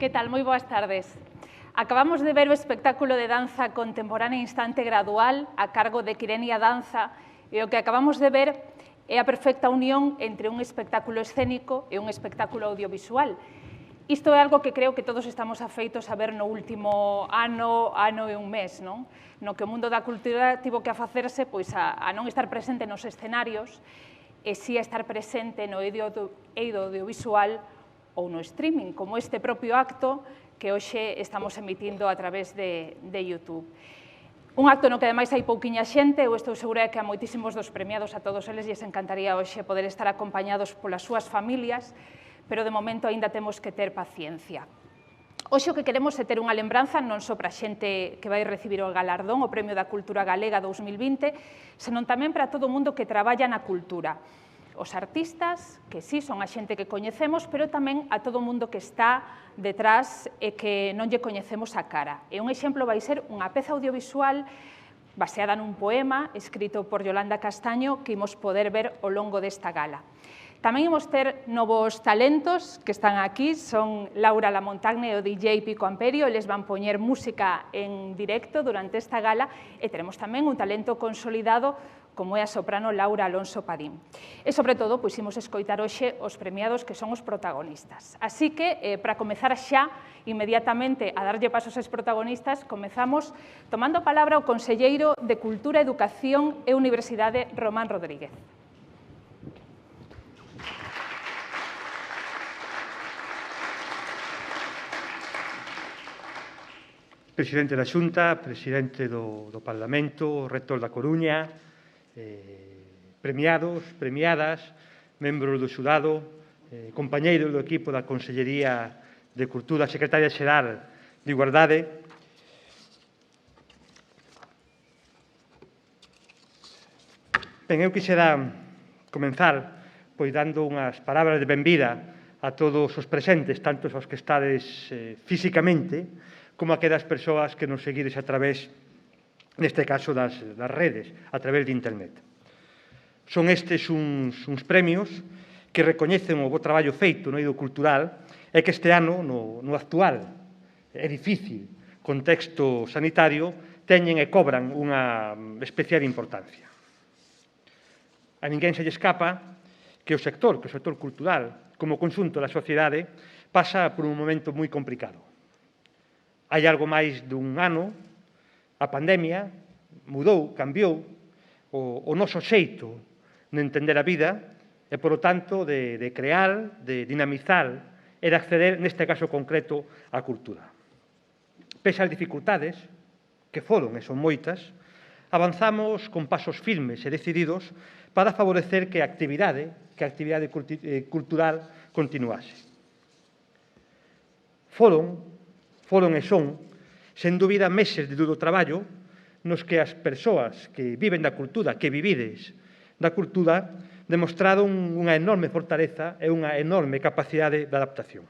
Que tal? Moi boas tardes. Acabamos de ver o espectáculo de danza contemporánea Instante Gradual a cargo de Quirenia Danza e o que acabamos de ver é a perfecta unión entre un espectáculo escénico e un espectáculo audiovisual. Isto é algo que creo que todos estamos afeitos a ver no último ano e un mes, non? No que o mundo da cultura tivo que afacerse pois, a non estar presente nos escenarios e si a estar presente no eido audiovisual ou no streaming, como este propio acto que hoxe estamos emitindo a través de YouTube. Un acto no que ademais hai pouquiña xente, eu estou segura que a moitísimos dos premiados, a todos eles lles encantaría hoxe poder estar acompañados polas súas familias, pero de momento aínda temos que ter paciencia. Hoxe o que queremos é ter unha lembranza non só para a xente que vai recibir o galardón, o Premio da Cultura Galega 2020, senón tamén para todo o mundo que traballa na cultura. Os artistas, que sí, son a xente que coñecemos, pero tamén a todo o mundo que está detrás e que non lle coñecemos a cara. E un exemplo vai ser unha peza audiovisual baseada nun poema escrito por Yolanda Castaño que imos poder ver ao longo desta gala. Tamén imos ter novos talentos que están aquí, son Laura Lamontagne e o DJ Pico Amperio, eles van poñer música en directo durante esta gala e teremos tamén un talento consolidado como é a soprano Laura Alonso Padín. E, sobre todo, pois, imos escoitar hoxe os premiados que son os protagonistas. Así que, para comezar xa, inmediatamente, a darlle pasos aos protagonistas, comezamos tomando a palabra o conselleiro de Cultura, Educación e Universidade, Román Rodríguez. Presidente da Xunta, presidente do Parlamento, rector da Coruña, premiados, premiadas, membros do xurado, compañeiros do equipo da Consellería de Cultura, secretaria xeral de Igualdade. Ben, eu quixera comenzar pois dando unhas palabras de benvida a todos os presentes, tanto aos que estades físicamente, como a aquelas persoas que nos seguides a través, neste caso, das redes, a través de Internet. Son estes uns premios que recoñecen o bo traballo feito no eido cultural e que este ano, no actual e difícil contexto sanitario, teñen e cobran unha especial importancia. A ninguén se lle escapa que o sector cultural, como conxunto da sociedade, pasa por un momento moi complicado. Hai algo máis dun ano, a pandemia mudou, cambiou o noso xeito de entender a vida e, polo tanto, de crear, de dinamizar e de acceder, neste caso concreto, á cultura. Pese ás dificultades, que foron e son moitas, avanzamos con pasos firmes e decididos para favorecer que a actividade cultural continuase. Foron e son, sen dúbida, meses de duro traballo nos que as persoas que viven da cultura, que vivides da cultura, demostraron unha enorme fortaleza e unha enorme capacidade de adaptación.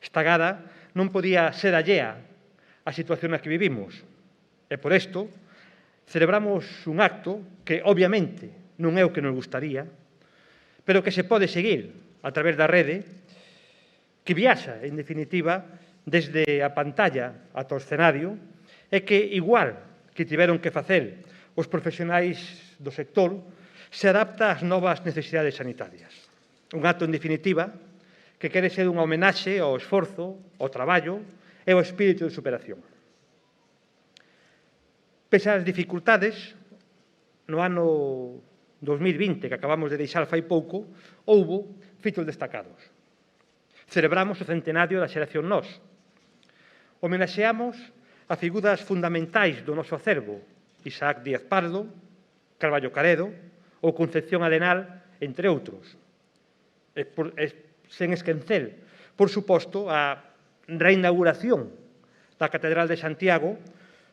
Esta gala non podía ser allea á situación na que vivimos e, por isto, celebramos un acto que, obviamente, non é o que nos gustaría, pero que se pode seguir a través da rede, que viaxa, en definitiva, desde a pantalla ata o escenario, e que, igual que tiveron que facer os profesionais do sector, se adapta ás novas necesidades sanitarias. Un acto, en definitiva, que quere ser unha homenaxe ao esforzo, ao traballo e ao espírito de superación. Pese ás dificultades, no ano 2020, que acabamos de deixar fai pouco, houbo fitos destacados. Celebramos o centenario da xeración Nós. Homenaxeamos a figuras fundamentais do noso acervo, Isaac Díaz Pardo, Carballo Caredo ou Concepción Arenal, entre outros. Sen esquecer, por suposto, a reinauguración da Catedral de Santiago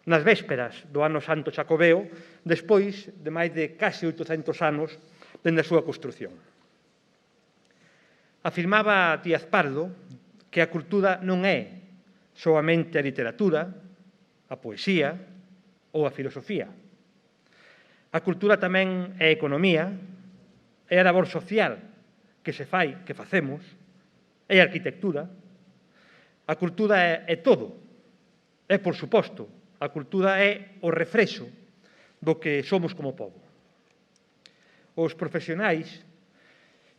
nas vésperas do ano santo xacobeo, despois de máis de case 800 anos dende a súa construción. Afirmaba Díaz Pardo que a cultura non é soamente a literatura, a poesía ou a filosofía. A cultura tamén é economía, é a labor social que se fai, que facemos, é a arquitectura. A cultura é todo. E, por suposto, a cultura é o reflexo do que somos como pobo. Os profesionais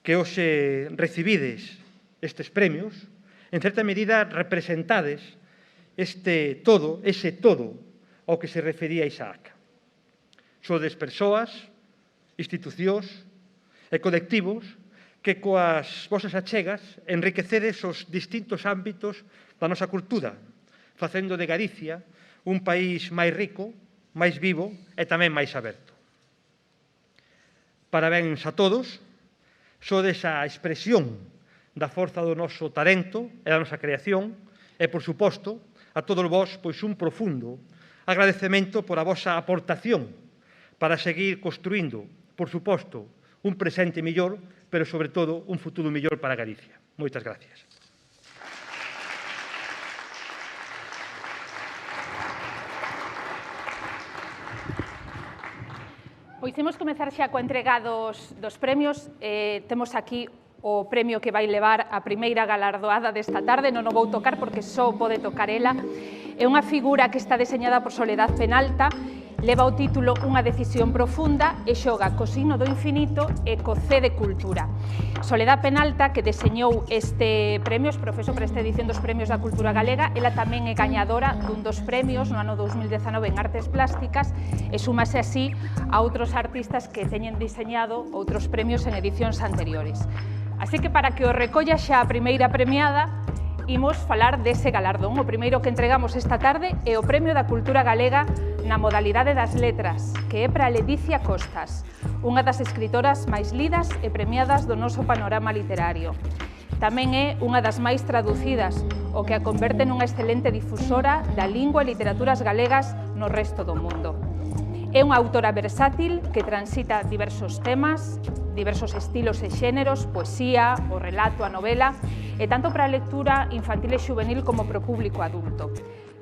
que hoxe recibides estes premios, en certa medida representades ese todo ao que se refería Isaac. Sodes persoas, institucións e colectivos que coas vosas achegas enriquecedes os distintos ámbitos da nosa cultura, facendo de Galicia un país máis rico, máis vivo e tamén máis aberto. Parabéns a todos, sodes a expresión da forza do noso talento e da nosa creación e, por suposto, a todos vós, pois un profundo agradecemento por a vosa aportación para seguir construindo, por suposto, un presente mellor, pero, sobre todo, un futuro mellor para Galicia. Moitas gracias. Pois imos comezar xa coa entrega dos premios. Temos aquí o premio que vai levar a primeira galardoada desta tarde. Non o vou tocar porque só pode tocar ela. É unha figura que está deseñada por Soledad Penalta, leva o título Unha decisión profunda e xoga co signo do infinito e co C de cultura. Soledad Penalta, que deseñou este premio, profesor para esta edición dos Premios da Cultura Galega, ela tamén é gañadora dun dos premios no ano 2019 en Artes Plásticas e súmase así a outros artistas que teñen diseñado outros premios en edicións anteriores. Así que para que o recolla xa a primeira premiada, imos falar dese galardón. O primeiro que entregamos esta tarde é o Premio da Cultura Galega na modalidade das letras, que é para Ledicia Costas, unha das escritoras máis lidas e premiadas do noso panorama literario. Tamén é unha das máis traducidas, o que a converte nunha excelente difusora da lingua e literaturas galegas no resto do mundo. É unha autora versátil que transita diversos temas, diversos estilos e xéneros, poesía, o relato, a novela, e tanto para a lectura infantil e xuvenil como para o público adulto.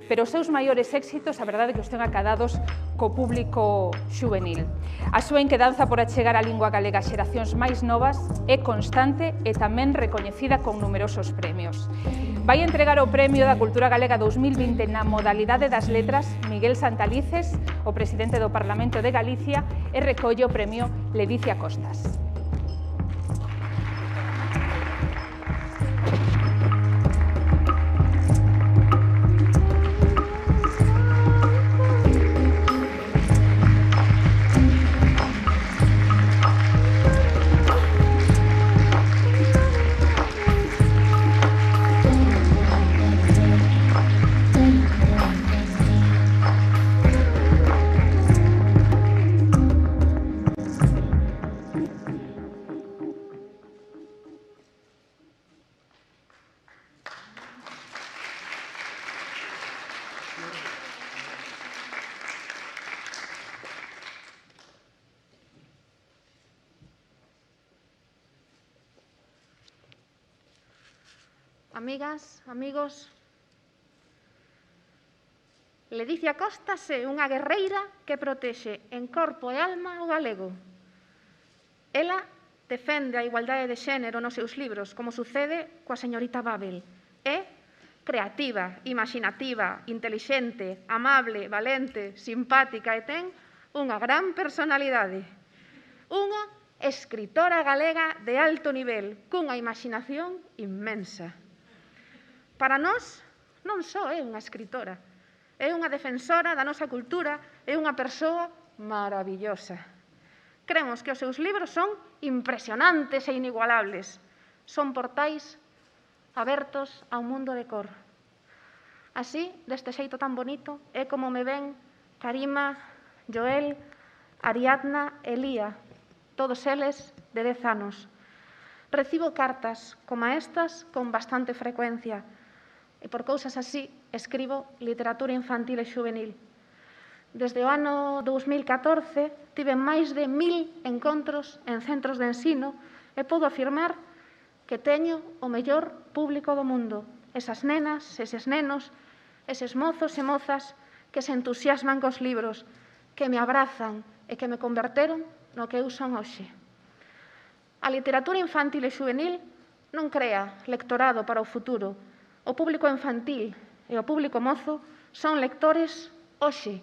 Pero os seus maiores éxitos, a verdade é que os ten acadados co público xuvenil. A súa inquedanza por achegar a lingua galega a xeracións máis novas é constante e tamén recoñecida con numerosos premios. Vai entregar o Premio da Cultura Galega 2020 na modalidade das letras Miguel Santalices, o presidente do Parlamento de Galicia, e recolle o Premio Ledicia Costas. Amigas, amigos, Ledicia Costas é unha guerreira que protexe en corpo e alma o galego. Ela defende a igualdade de xénero nos seus libros, como sucede coa señorita Babel. É creativa, imaginativa, intelixente, amable, valente, simpática e ten unha gran personalidade. Unha escritora galega de alto nivel, cunha imaginación inmensa. Para nós, non só é unha escritora, é unha defensora da nosa cultura, é unha persoa maravillosa. Cremos que os seus libros son impresionantes e inigualables. Son portais abertos a un mundo de cor. Así, deste xeito tan bonito, é como me ven Karima, Joel, Ariadna e Lía, todos eles de 10 anos. Recibo cartas como estas con bastante frecuencia, e por cousas así escribo literatura infantil e xuvenil. Desde o ano 2014 tive máis de 1000 encontros en centros de ensino e podo afirmar que teño o mellor público do mundo. Esas nenas, eses nenos, eses mozos e mozas que se entusiasman cos libros, que me abrazan e que me converteron no que eu son hoxe. A literatura infantil e xuvenil non crea lectorado para o futuro. O público infantil e o público mozo son lectores hoxe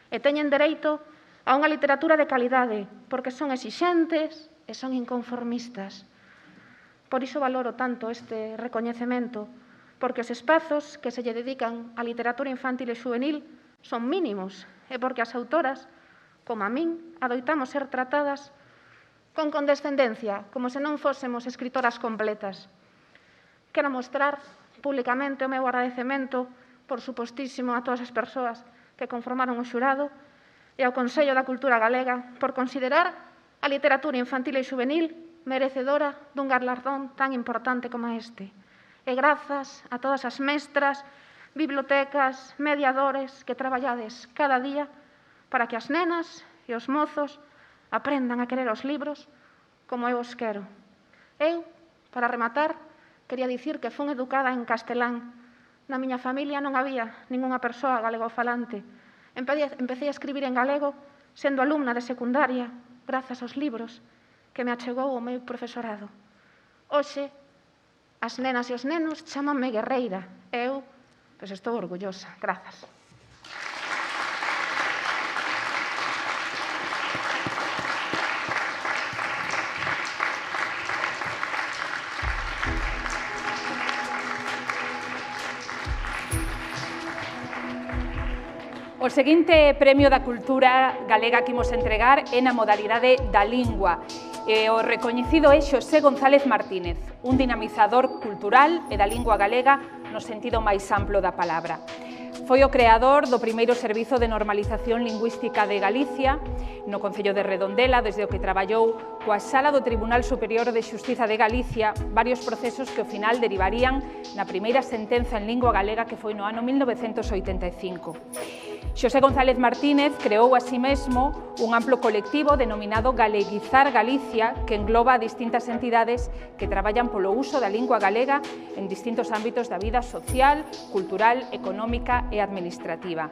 e teñen dereito a unha literatura de calidade porque son exixentes e son inconformistas. Por iso valoro tanto este recoñecemento, porque os espazos que se lle dedican á literatura infantil e juvenil son mínimos e porque as autoras, como a min, adoitamos ser tratadas con condescendencia, como se non fósemos escritoras completas. Quero mostrar públicamente o meu agradecemento, por supostísimo, a todas as persoas que conformaron o xurado e ao Consello da Cultura Galega por considerar a literatura infantil e juvenil merecedora dun galardón tan importante como este. E grazas a todas as mestras, bibliotecas, mediadores que traballades cada día para que as nenas e os mozos aprendan a querer os libros como eu os quero. Eu, para rematar, quería dicir que fun educada en castelán. Na miña familia non había ningunha persoa galegofalante. Empecé a escribir en galego sendo alumna de secundaria, grazas aos libros que me achegou o meu profesorado. Hoxe, as nenas e os nenos chámanme guerreira. Eu, pois, estou orgullosa. Grazas. O seguinte Premio da Cultura Galega que imos entregar é na modalidade da lingua. O recoñecido é Xosé González Martínez, un dinamizador cultural e da lingua galega no sentido máis amplo da palabra. Foi o creador do primeiro servizo de normalización lingüística de Galicia, no Concello de Redondela, desde o que traballou coa Sala do Tribunal Superior de Xustiza de Galicia, varios procesos que ao final derivarían na primeira sentenza en lingua galega que foi no ano 1985. Xosé González Martínez creou así mesmo un amplo colectivo denominado Galeguizar Galicia, que engloba a distintas entidades que traballan polo uso da lingua galega en distintos ámbitos da vida social, cultural, económica e administrativa.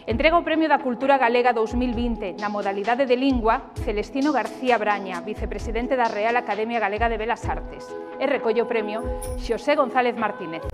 Entrega o Premio da Cultura Galega 2020 na modalidade de lingua Celestino García Braña, vicepresidente da Real Academia Galega de Belas Artes, e recolle o premio Xosé González Martínez.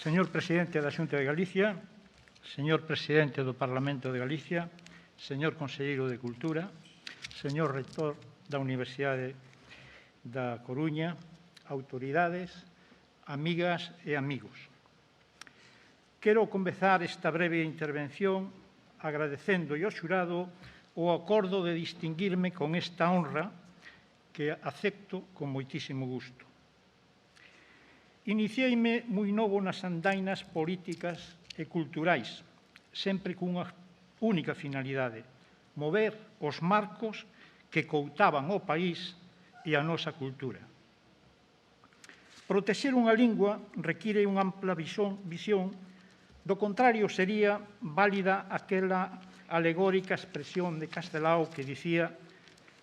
Señor Presidente da Xunta de Galicia, señor Presidente do Parlamento de Galicia, señor Conselleiro de Cultura, señor Rector da Universidade da Coruña, autoridades, amigas e amigos. Quero comezar esta breve intervención agradecendo ao xurado o acordo de distinguirme con esta honra que acepto con moitísimo gusto. Iniciei-me moi novo nas andainas políticas e culturais, sempre cunha única finalidade, mover os marcos que coutaban o país e a nosa cultura. Protexer unha lingua require unha ampla visión, do contrario sería válida aquela alegórica expresión de Castelao que dicía: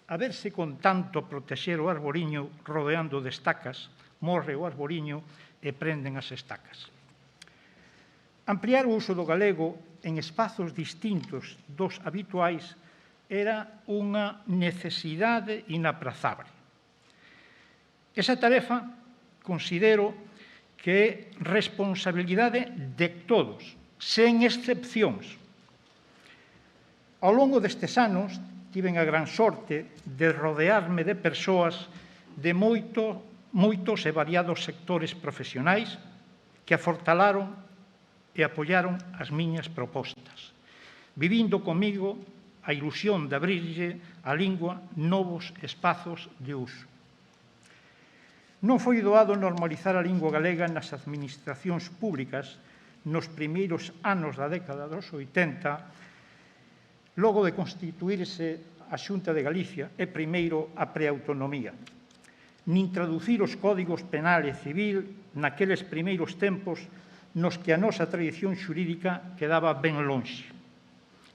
a verse con tanto protexer o arboriño rodeando de estacas, morre o arboriño e prenden as estacas. Ampliar o uso do galego en espazos distintos dos habituais era unha necesidade inaprazable. Esa tarefa considero que é responsabilidade de todos, sen excepcións. Ao longo destes anos, tiven a gran sorte de rodearme de persoas de moitos e variados sectores profesionais que afortalaron e apoiaron as miñas propostas, vivindo comigo a ilusión de abrirlle á lingua novos espazos de uso. Non foi doado normalizar a lingua galega nas administracións públicas nos primeiros anos da década dos 80, logo de constituírse a Xunta de Galicia é primeiro a preautonomía. Nin traducir os códigos penal e civil naqueles primeiros tempos nos que a nosa tradición xurídica quedaba ben lonxe.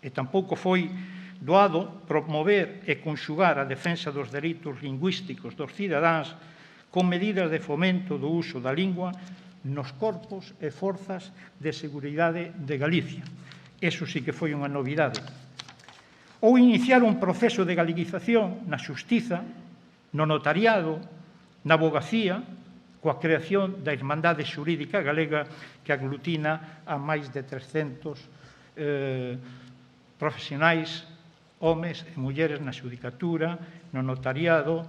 E tampouco foi doado promover e conxugar a defensa dos dereitos lingüísticos dos cidadáns con medidas de fomento do uso da lingua nos corpos e forzas de seguridade de Galicia. Eso sí que foi unha novidade. Ou iniciar un proceso de galeguización na xustiza, no notariado, na abogacía, coa creación da Irmandade Xurídica Galega que aglutina a máis de 300 profesionais, homes e mulleres na xudicatura, no notariado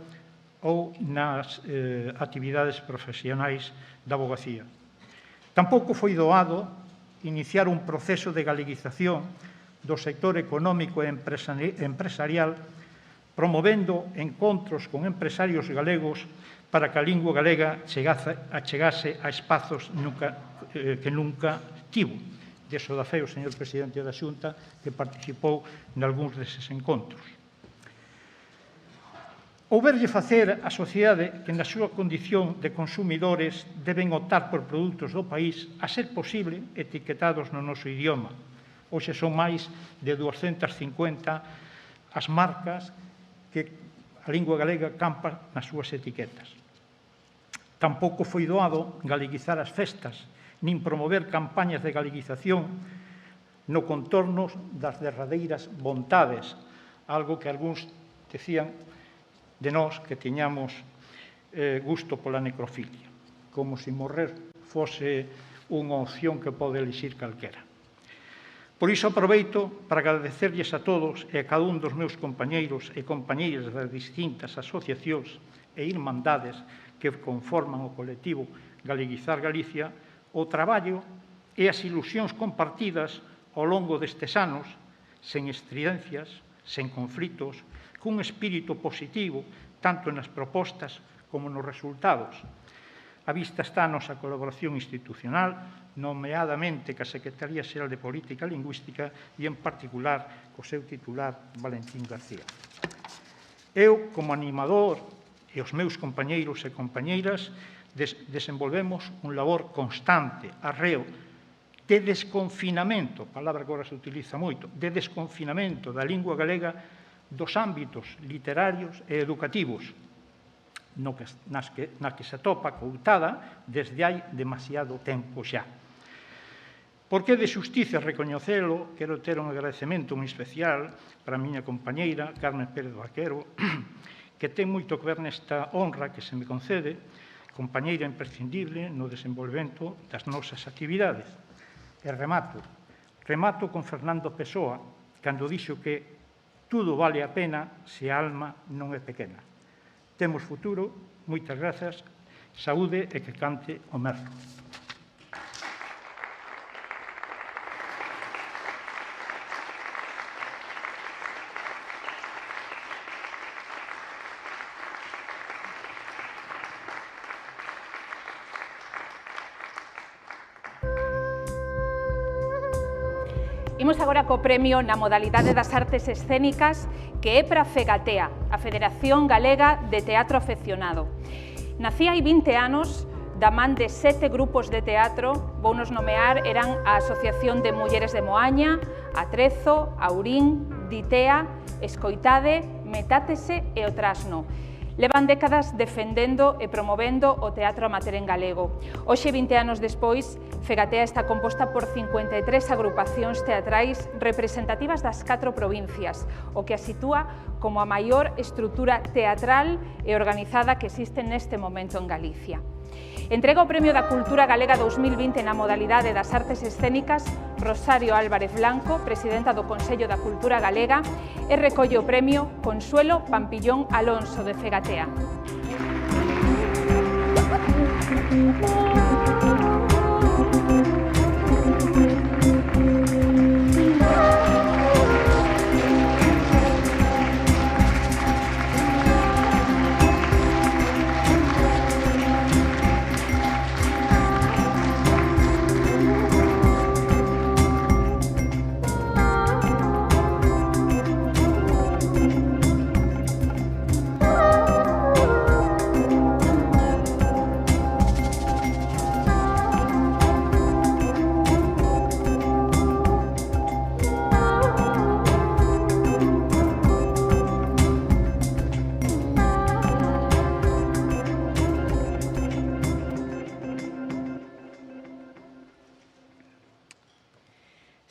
ou nas actividades profesionais da abogacía. Tampouco foi doado iniciar un proceso de galeguización do sector económico e empresarial promovendo encontros con empresarios galegos para que a lingua galega chegase a espazos que nunca tivo. Deso da fe o señor presidente da Xunta que participou nalgúns deses encontros. Houberlle facer a sociedade que na súa condición de consumidores deben optar por produtos do país a ser posible etiquetados no noso idioma. Hoxe son máis de 250 as marcas que a lingua galega campa nas súas etiquetas. Tampouco foi doado galeguizar as festas, nin promover campañas de galeguización no contorno das derradeiras vontades, algo que algúns decían de nós que tiñamos gusto pola necrofilia, como se morrer fose unha opción que pode elixir calquera. Por iso aproveito para agradecerlles a todos e a cada un dos meus compañeiros e compañeiras das distintas asociacións e irmandades que conforman o colectivo Galeguizar Galicia o traballo e as ilusións compartidas ao longo destes anos, sen estridencias, sen conflitos, cun espírito positivo, tanto nas propostas como nos resultados. A vista está a nosa colaboración institucional, nomeadamente ca Secretaría Xeral de Política Lingüística e, en particular, co seu titular, Valentín García. Eu, como animador, e os meus compañeiros e compañeiras, desenvolvemos un labor constante, arreo, de desconfinamento, palabra que agora se utiliza moito, de desconfinamento da lingua galega dos ámbitos literarios e educativos, na que se atopa coutada desde hai demasiado tempo xa. Porque de xustiza recoñecelo, quero ter un agradecemento moi especial para a miña compañeira, Carmen Pérez Vaquero, que ten moito que ver nesta honra que se me concede, compañeira imprescindible no desenvolvemento das nosas actividades. E remato con Fernando Pessoa, cando dixo que tudo vale a pena se a alma non é pequena. Temos futuro, moitas grazas, saúde e que cante o merlo. Imos agora co premio na modalidade das artes escénicas que é para FEGATEA, a Federación Galega de Teatro Afeccionado. Nacía hai 20 anos da man de 7 grupos de teatro, vounos nomear, eran a Asociación de Mulleres de Moaña, Atrezo, Aurín, Ditea, Escoitade, Metátese e o Trasno. Levan décadas defendendo e promovendo o teatro amateur en galego. Hoxe, 20 anos despois, FEGATEA está composta por 53 agrupacións teatrais representativas das 4 provincias, o que a sitúa como a maior estrutura teatral e organizada que existe neste momento en Galicia. Entrega o Premio da Cultura Galega 2020 na modalidade das artes escénicas Rosario Álvarez Blanco, presidenta do Consello da Cultura Galega, e recolle o premio Consuelo Pampillón Alonso de FEGATEA.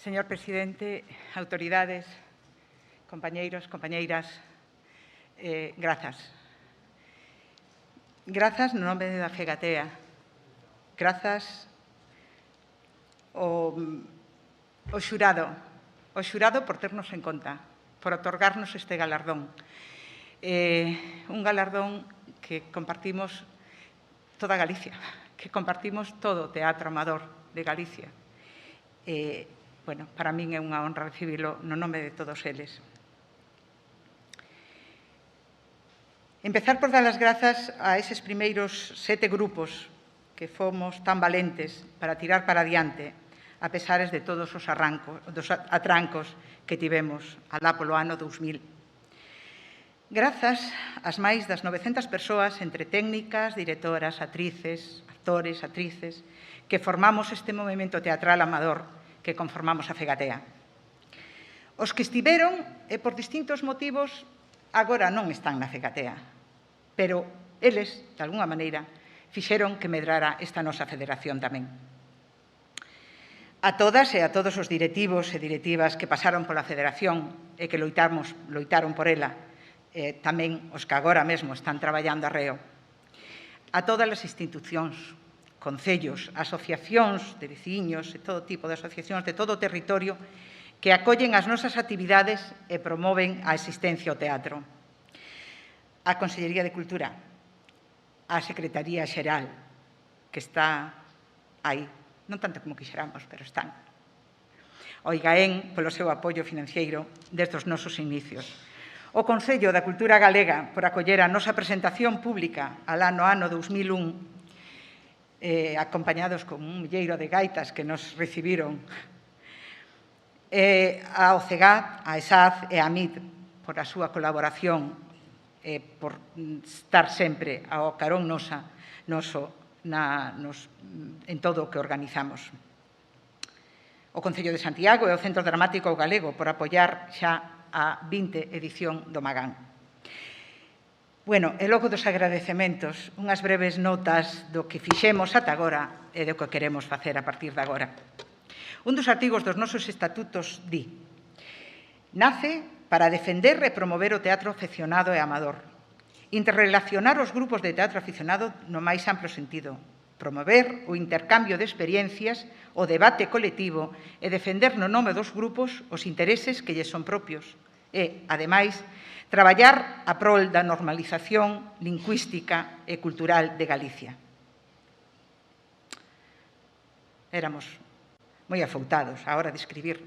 Señor presidente, autoridades, compañeiros, compañeiras, grazas. Grazas no nome da Fegatea. Grazas ao xurado por ternos en conta, por otorgarnos este galardón. Un galardón que compartimos toda Galicia, que compartimos todo o teatro amador de Galicia. Bueno, para min é unha honra recibilo no nome de todos eles. Empezar por dar as grazas a eses primeiros 7 grupos que fomos tan valentes para tirar para adiante, a pesares de todos os atrancos que tivemos alá polo ano 2000. Grazas ás máis das 900 persoas entre técnicas, directoras, actrices, actores, actrices, que formamos este movimento teatral amador que conformamos a Fegatea. Os que estiveron e por distintos motivos agora non están na Fegatea, pero eles, de alguna maneira, fixeron que medrara esta nosa federación tamén. A todas e a todos os directivos e directivas que pasaron pola federación e que loitaron por ela, tamén os que agora mesmo están traballando arreo. A todas as institucións, concellos, asociacións de veciños e todo tipo de asociacións de todo o territorio que acollen as nosas actividades e promoven a existencia ao teatro. A Consellería de Cultura, a Secretaría Xeral, que está aí, non tanto como quixeramos, pero están. O IGAEN, polo seu apoio financiero desde os nosos inicios. O Consello da Cultura Galega, por acoller a nosa presentación pública alá no ano 2001, acompañados con un milleiro de gaitas que nos recibiron, a OCEGAT, a ESAD e a MIT por a súa colaboración e por estar sempre ao carón noso en todo o que organizamos. O Concello de Santiago e o Centro Dramático Galego por apoiar xa a 20 edición do Magán. Bueno, e logo dos agradecementos, unhas breves notas do que fixemos ata agora e do que queremos facer a partir de agora. Un dos artigos dos nosos estatutos di: nace para defender e promover o teatro aficionado e amador, interrelacionar os grupos de teatro aficionado no máis amplo sentido, promover o intercambio de experiencias, o debate colectivo e defender no nome dos grupos os intereses que lles son propios e, ademais, traballar a prol da normalización lingüística e cultural de Galicia. Éramos moi afoutados a hora de escribir.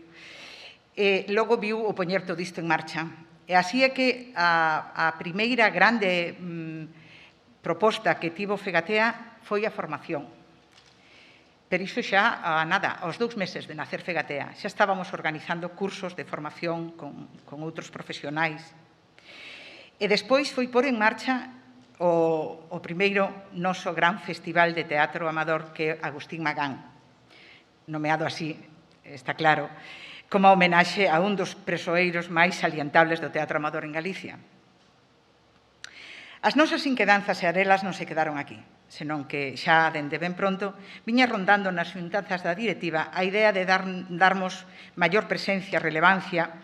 Logo viu o poñer todo isto en marcha. E así é que a primeira grande proposta que tivo Fegatea foi a formación. Pero iso xa, aos 2 meses de nacer Fegatea, xa estábamos organizando cursos de formación con outros profesionais. E despois foi pôr en marcha o primeiro noso gran festival de teatro amador que é Agustín Magán, nomeado así, está claro, como homenaxe a un dos presoeiros máis salientables do teatro amador en Galicia. As nosas inquedanzas e arelas non se quedaron aquí, senón que xa dende ben pronto viña rondando nas xuntanzas da directiva a idea de darmos maior presencia, relevancia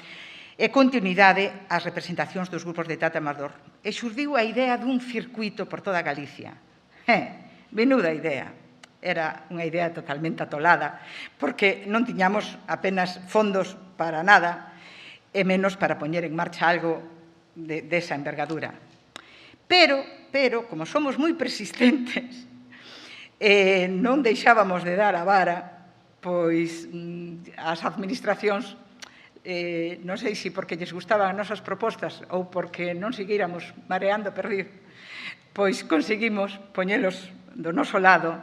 e continuidade ás representacións dos grupos de teatro amador. E xurdiu a idea dun circuito por toda Galicia. Menuda idea. Era unha idea totalmente atolada, porque non tiñamos apenas fondos para nada, e menos para poñer en marcha algo desa envergadura. Pero, como somos moi persistentes, non deixábamos de dar a vara, pois as administracións, non sei se porque lles gustaban as nosas propostas ou porque non seguíramos mareando perdido, pois conseguimos poñelos do noso lado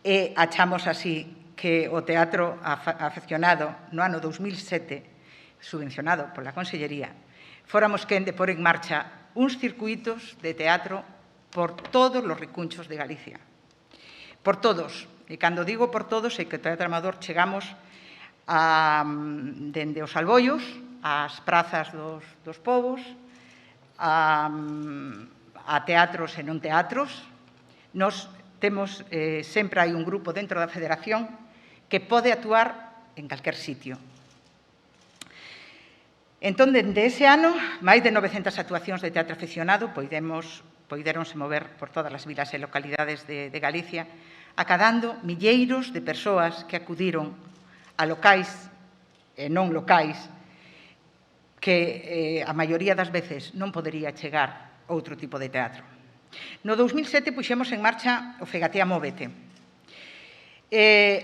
e achamos así que o teatro afeccionado no ano 2007, subvencionado pola Consellería, fóramos quen de pôr en marcha uns circuitos de teatro por todos os recunchos de Galicia. Por todos. E cando digo por todos, é que o teatro amador chegamos dende os alboios, ás prazas dos povos, a teatros e non teatros. Nos temos, sempre hai un grupo dentro da Federación que pode actuar en calquer sitio. Entón, dende ese ano, máis de 900 actuacións de teatro aficionado poidéronse mover por todas as vilas e localidades de Galicia, acadando milleiros de persoas que acudiron a locais e non locais que a maioría das veces non podería chegar outro tipo de teatro. No 2007 puxemos en marcha o Fegatea Móvete.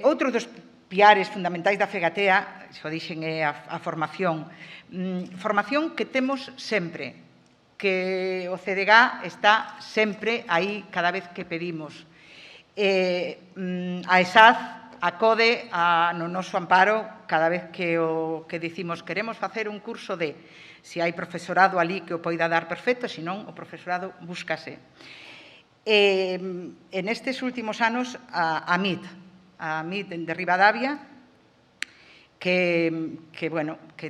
Outro dos piares fundamentais da Fegatea, xo dixen, é a formación. Formación que temos sempre, que o CDG está sempre aí cada vez que pedimos. A ESAD acode no noso amparo cada vez que dicimos queremos facer un curso de, se hai profesorado ali que o poida dar perfecto, se non, o profesorado búscase. En estes últimos anos, a MIT de Ribadavia, que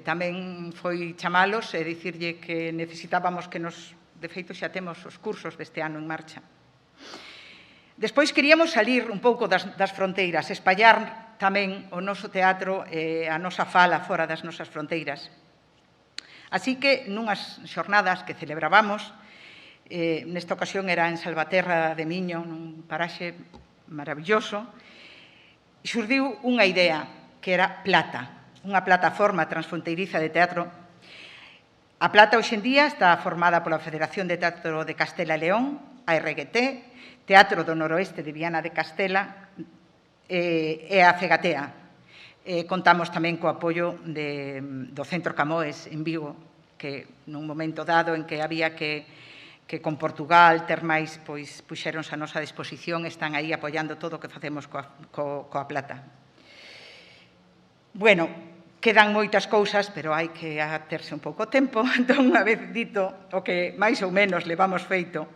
tamén foi chamalos e dicirlle que necesitábamos que de feito, xa temos os cursos deste ano en marcha. Despois queríamos salir un pouco das fronteiras, espallar tamén o noso teatro e a nosa fala fora das nosas fronteiras. Así que, nunhas xornadas que celebrábamos, nesta ocasión era en Salvaterra de Miño, nun paraxe maravilloso, xurdiu unha idea, que era Plata, unha plataforma transfronteiriza de teatro. A Plata, hoxe en día, está formada pola Federación de Teatro de Castela e León, a RGT, Teatro do Noroeste de Viana de Castela e a Fegatea. Contamos tamén co apoio do Centro Camoes en Vigo, que nun momento dado en que había que con Portugal ter máis, pois puxéronse a nosa disposición, están aí apoiando todo o que facemos coa Plata. Bueno, quedan moitas cousas, pero hai que aterse un pouco tempo. Entón, unha vez dito o que máis ou menos levamos feito,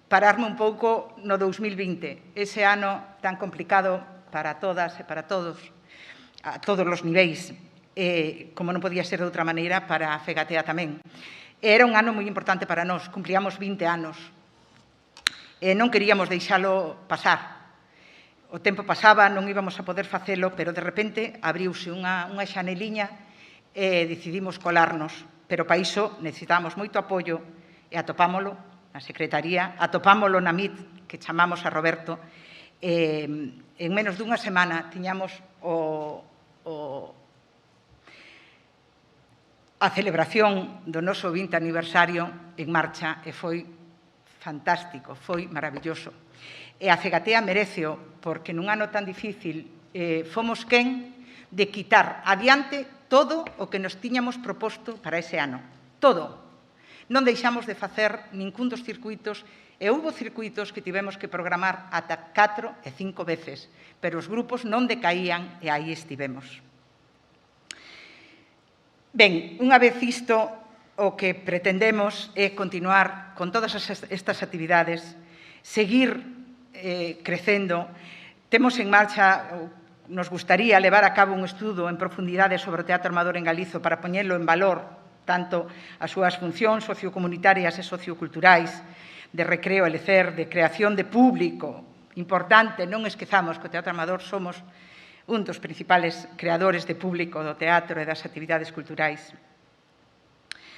pararme un pouco no 2020, ese ano tan complicado para todas e para todos, a todos os niveis, como non podía ser de outra maneira para a Fegatea tamén. Era un ano moi importante para nós, cumplíamos 20 anos, e non queríamos deixalo pasar. O tempo pasaba, non íbamos a poder facelo, pero de repente abriuse unha xaneliña e decidimos colarnos, pero para iso necesitábamos moito apoio e atopámolo na Secretaría, atopámolo na MIT, que chamamos a Roberto, en menos dunha semana tiñamos a celebración do noso 20 aniversario en marcha e foi fantástico, foi maravilloso. E a Fegatea mereceo, porque nun ano tan difícil fomos quen de quitar adiante todo o que nos tiñamos proposto para ese ano. Todo. Non deixamos de facer ningún dos circuitos e houbo circuitos que tivemos que programar ata 4 e 5 veces, pero os grupos non decaían e aí estivemos. Ben, unha vez isto, o que pretendemos é continuar con todas estas actividades, seguir crecendo. Temos en marcha, nos gustaría levar a cabo un estudo en profundidade sobre o teatro amador en Galizo para poñelo en valor tanto as súas funcións sociocomunitarias e socioculturais, de recreo e lecer, de creación de público. Importante, non esquezamos que o teatro amador somos un dos principales creadores de público do teatro e das actividades culturais.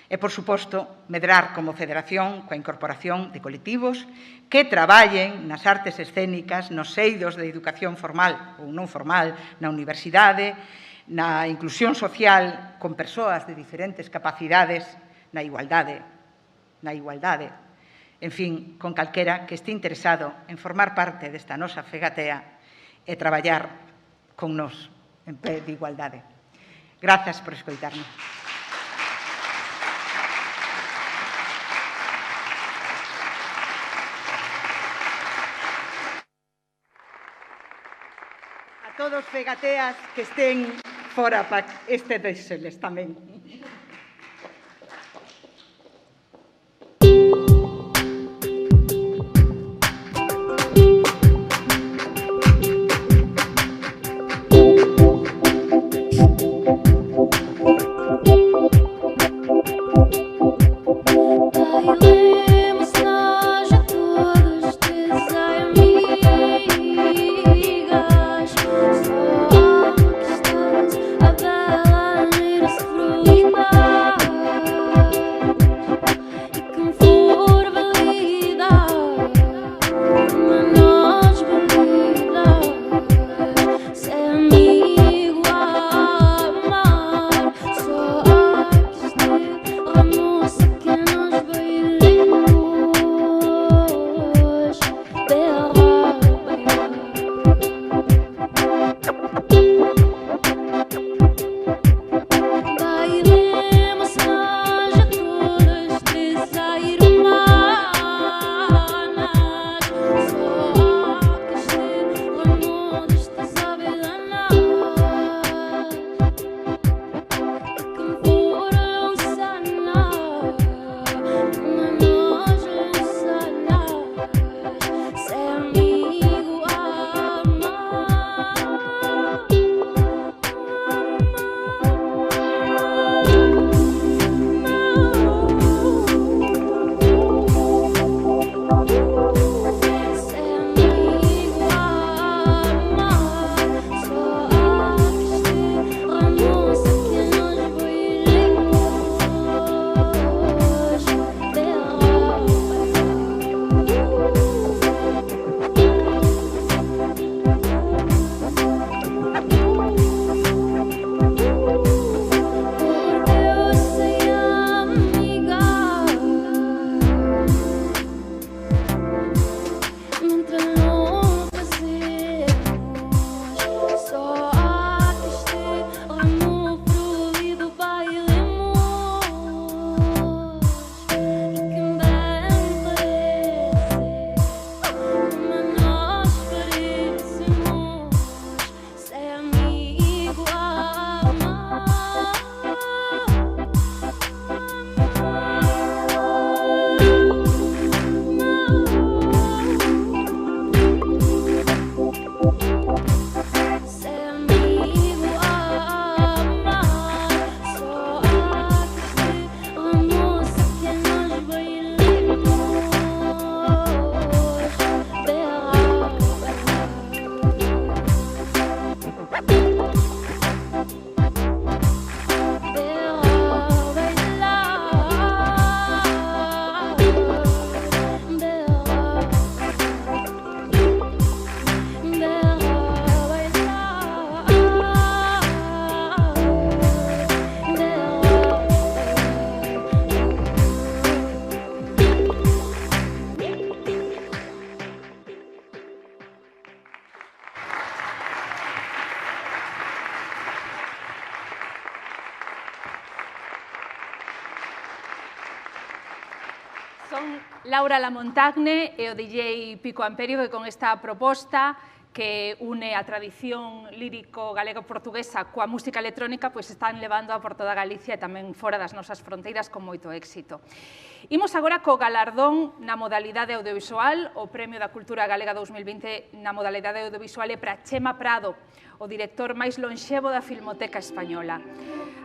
E, por suposto, medrar como federación coa incorporación de colectivos que traballen nas artes escénicas, nos eidos de educación formal ou non formal, na universidade, na inclusión social con persoas de diferentes capacidades, na igualdade. En fin, con calquera que este interesado en formar parte desta nosa Fegatea e traballar con nós en pé de igualdade. Grazas por escoitarme. A todos fegateas que estén fora para este deseles tamén. Oh Son Laura Lamontagne e o DJ Pico Amperio, que con esta proposta que une a tradición lírico galego-portuguesa coa música electrónica, pois están levando a por toda Galicia e tamén fora das nosas fronteiras con moito éxito. Imos agora co galardón na modalidade audiovisual. O Premio da Cultura Galega 2020 na modalidade audiovisual é para Chema Prado, o director máis lonxevo da Filmoteca Española.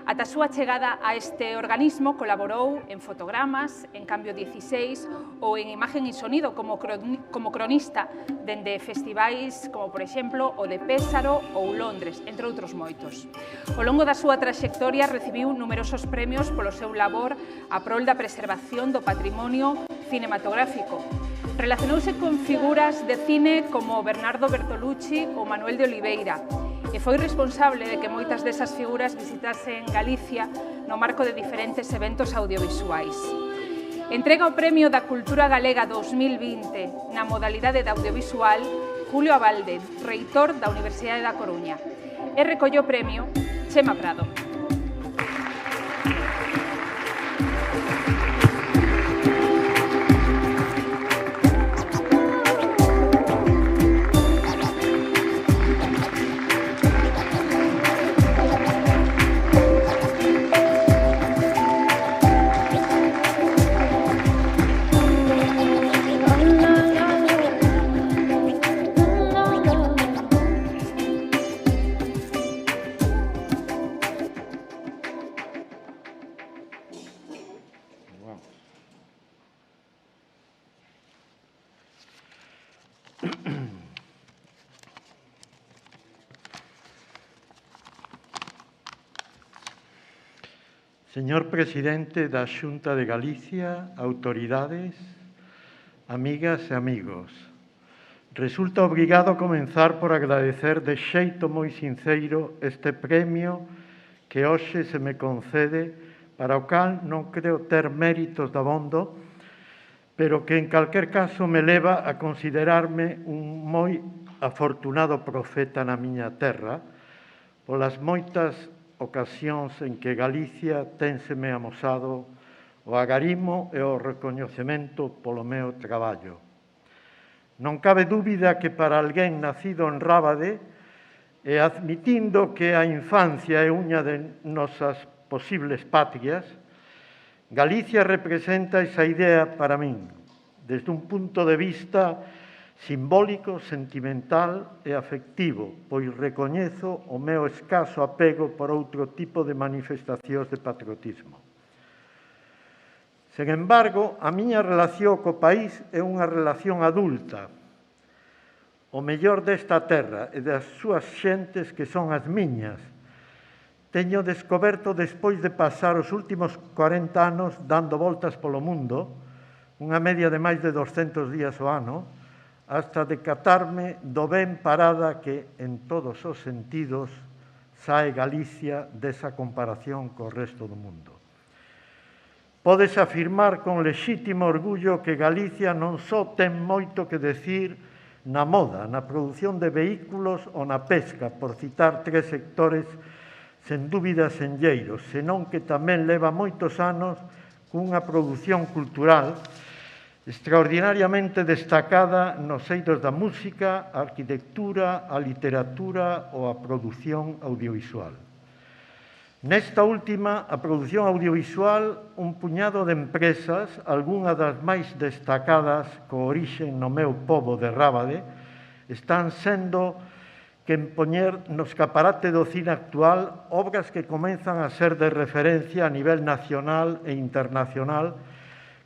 Ata a súa chegada a este organismo colaborou en fotogramas, en Cambio 16 ou en Imagen e Sonido como cronista dende festivais como, por exemplo, o de Pésaro ou Londres, entre outros moitos. Ao longo da súa traxectoria recibiu numerosos premios polo seu labor a prol da preservación do patrimonio cinematográfico. Relacionouse con figuras de cine como Bernardo Bertolucci ou Manuel de Oliveira, e foi responsable de que moitas desas figuras visitasen Galicia no marco de diferentes eventos audiovisuais. Entrega o Premio da Cultura Galega 2020 na modalidade de audiovisual Julio Abalde, reitor da Universidade da Coruña. E recolleu o premio Chema Prado. Señor Presidente da Xunta de Galicia, autoridades, amigas e amigos, resulta obrigado comenzar por agradecer de xeito moi sinceiro este premio que hoxe se me concede, para o cal non creo ter méritos dabondo, pero que en calquer caso me leva a considerarme un moi afortunado profeta na miña terra, polas moitas ocasións en que Galicia ténseme amosado o agarimo e o recoñecemento polo meu traballo. Non cabe dúbida que para alguén nacido en Rábade, e admitindo que a infancia é unha de nosas posibles patrias, Galicia representa esa idea para min, desde un punto de vista simbólico, sentimental e afectivo, pois recoñezo o meu escaso apego por outro tipo de manifestacións de patriotismo. Sen embargo, a miña relación co país é unha relación adulta, o mellor desta terra e das súas xentes que son as miñas. Teño descoberto despois de pasar os últimos 40 anos dando voltas polo mundo, unha media de máis de 200 días ao ano, hasta decatarme do ben parada que, en todos os sentidos, sae Galicia desa comparación co resto do mundo. Podes afirmar con lexítimo orgullo que Galicia non só ten moito que decir na moda, na produción de vehículos ou na pesca, por citar tres sectores sen dúbida senlleiros, senón que tamén leva moitos anos cunha produción cultural extraordinariamente destacada nos eidos da música, a arquitectura, a literatura ou a produción audiovisual. Nesta última, a produción audiovisual, un puñado de empresas, algunhas das máis destacadas co orixen no meu pobo de Rábade, están sendo que empoñer no escaparate do cine actual obras que comenzan a ser de referencia a nivel nacional e internacional,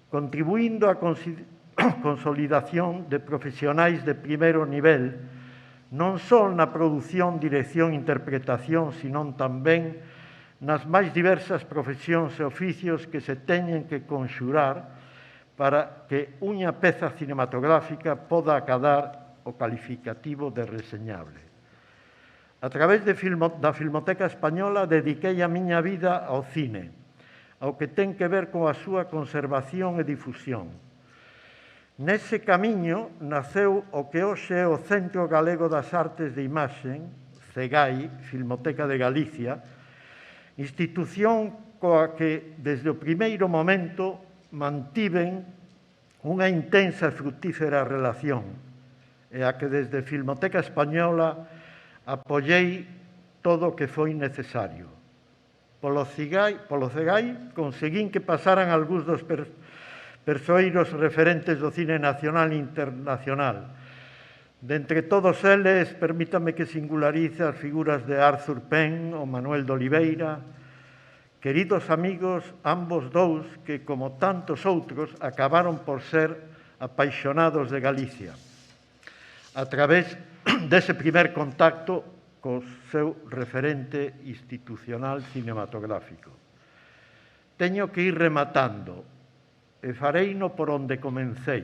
contribuindo á consolidación de profesionais de primeiro nivel, non só na produción, dirección e interpretación, senón tamén nas máis diversas profesións e oficios que se teñen que conxurar para que unha peza cinematográfica poda acadar o calificativo de reseñable. A través da Filmoteca Española dediquei a miña vida ao cine, ao que ten que ver coa súa conservación e difusión. Nese camiño naceu o que hoxe é o Centro Galego das Artes de Imaxen, CEGAI, Filmoteca de Galicia, institución coa que, desde o primeiro momento, mantiven unha intensa e fructífera relación, e a que desde Filmoteca Española apoiei todo o que foi necesario. Polo Cegai conseguín que pasaran algúns dos persoeiros referentes do cine nacional e internacional. De entre todos eles, permítame que singularice as figuras de Arthur Penn ou Manuel de Oliveira, queridos amigos, ambos dous que, como tantos outros, acabaron por ser apaixonados de Galicia, a través dese primer contacto co seu referente institucional cinematográfico. Teño que ir rematando, e fareino por onde comecei,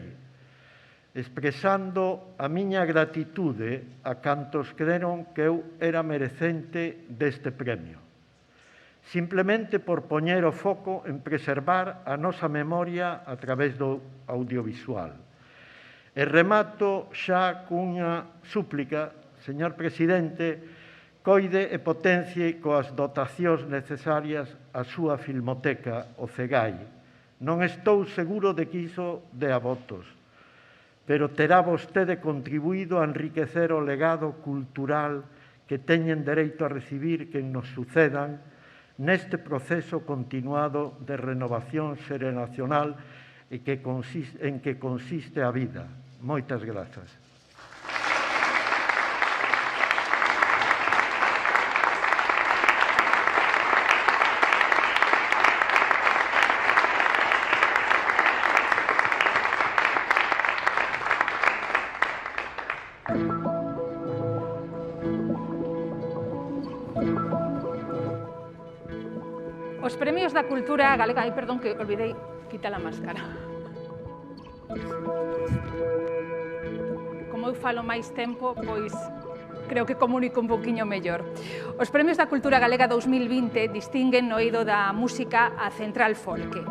expresando a miña gratitude a cantos creron que eu era merecente deste premio, simplemente por poñer o foco en preservar a nosa memoria a través do audiovisual. E remato xa cunha súplica, señor presidente, coide e potencie coas dotacións necesarias a súa filmoteca, o Cegai. Non estou seguro de que iso dea votos, pero terá vostede contribuído a enriquecer o legado cultural que teñen dereito a recibir quen nos sucedan neste proceso continuado de renovación xeracional en que consiste a vida. Moitas grazas. Os premios da cultura galega... Ai, perdón, que olvidei quitar a máscara. Como eu falo máis tempo, pois creo que comunico un poquinho mellor. Os premios da cultura galega 2020 distinguen no eido da música a Central Folque.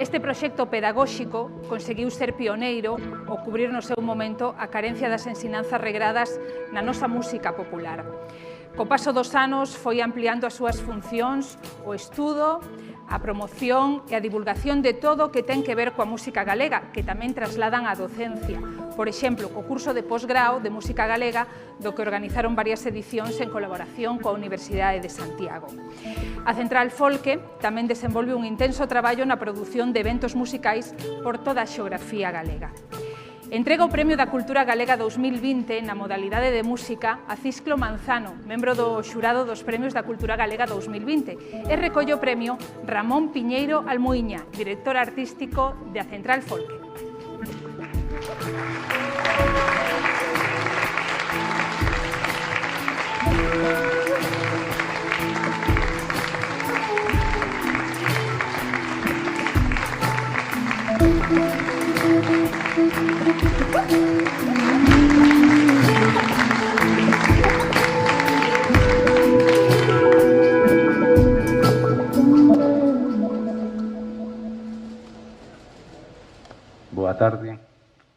Este proxecto pedagóxico conseguiu ser pioneiro ao cubrir no seu momento a carencia das ensinanzas regradas na nosa música popular. Co paso dos anos foi ampliando as súas funcións, o estudo, a promoción e a divulgación de todo o que ten que ver coa música galega, que tamén trasladan á docencia. Por exemplo, co curso de posgrao de música galega, do que organizaron varias edicións en colaboración coa Universidade de Santiago. A Central Folque tamén desenvolve un intenso traballo na produción de eventos musicais por toda a xeografía galega. Entrega o Premio da Cultura Galega 2020 na modalidade de música a Cisclo Manzano, membro do xurado dos Premios da Cultura Galega 2020, e recolle o premio Ramón Piñeiro Almuíña, director artístico de A Central Folque. Boa tarde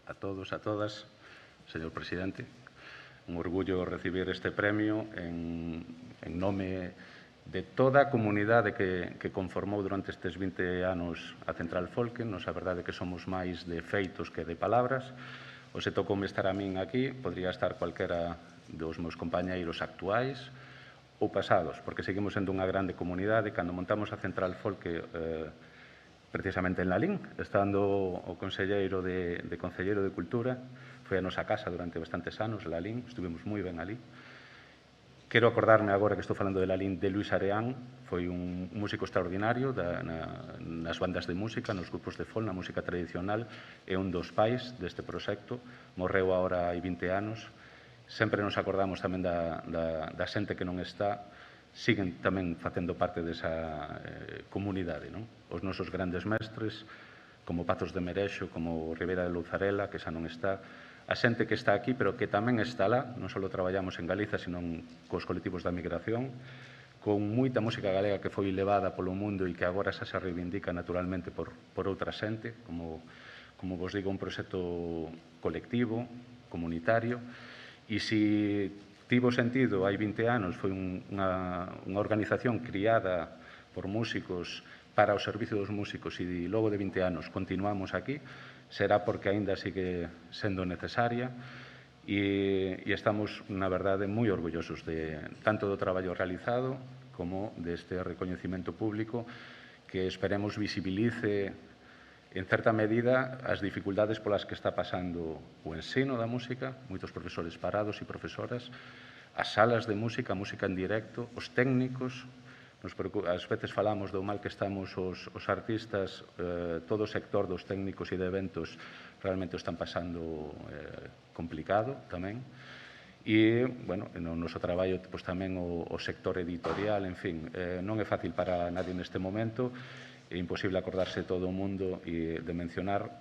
a todos, a todas, señor presidente. Un orgullo recibir este premio en nome de toda a comunidade que conformou durante estes 20 anos a Central Folque. Nos a verdade que somos máis de feitos que de palabras. O se tocoume estar a min aquí, podría estar cualquera dos meus compañeiros actuais ou pasados, porque seguimos sendo unha grande comunidade. Cando montamos a Central Folque, precisamente en Lalín, estando o conselleiro de Concelleiro de Cultura, foi a nosa casa durante bastantes anos, Lalín, estuvimos moi ben ali. Quero acordarme agora que estou falando de Lalín, de Luis Areán, foi un músico extraordinario nas bandas de música, nos grupos de folk, na música tradicional, é un dos pais deste proxecto, morreu agora hai 20 anos. Sempre nos acordamos tamén da xente que non está, siguen tamén facendo parte desa comunidade, non? Os nosos grandes mestres, como Pazos de Merexo, como Ribera de Louzarela, que xa non está, a xente que está aquí, pero que tamén está lá, non só traballamos en Galiza, senón cos colectivos da migración, con moita música galega que foi levada polo mundo e que agora xa se reivindica naturalmente por outra xente, como vos digo, un proxecto colectivo, comunitario, e se tivo sentido hai 20 anos, foi unha organización criada por músicos para o servicio dos músicos e logo de 20 anos continuamos aquí, será porque aínda sigue sendo necesaria e estamos, na verdade, moi orgullosos tanto do traballo realizado como deste recoñecemento público que esperemos visibilice en certa medida as dificultades polas que está pasando o ensino da música, moitos profesores parados e profesoras, as salas de música, a música en directo, os técnicos. Ás veces falamos do mal que estamos os artistas, todo o sector dos técnicos e de eventos realmente o están pasando complicado tamén. E, bueno, no noso traballo tamén o sector editorial, en fin, non é fácil para nadie neste momento, é imposible acordarse todo o mundo e de mencionar,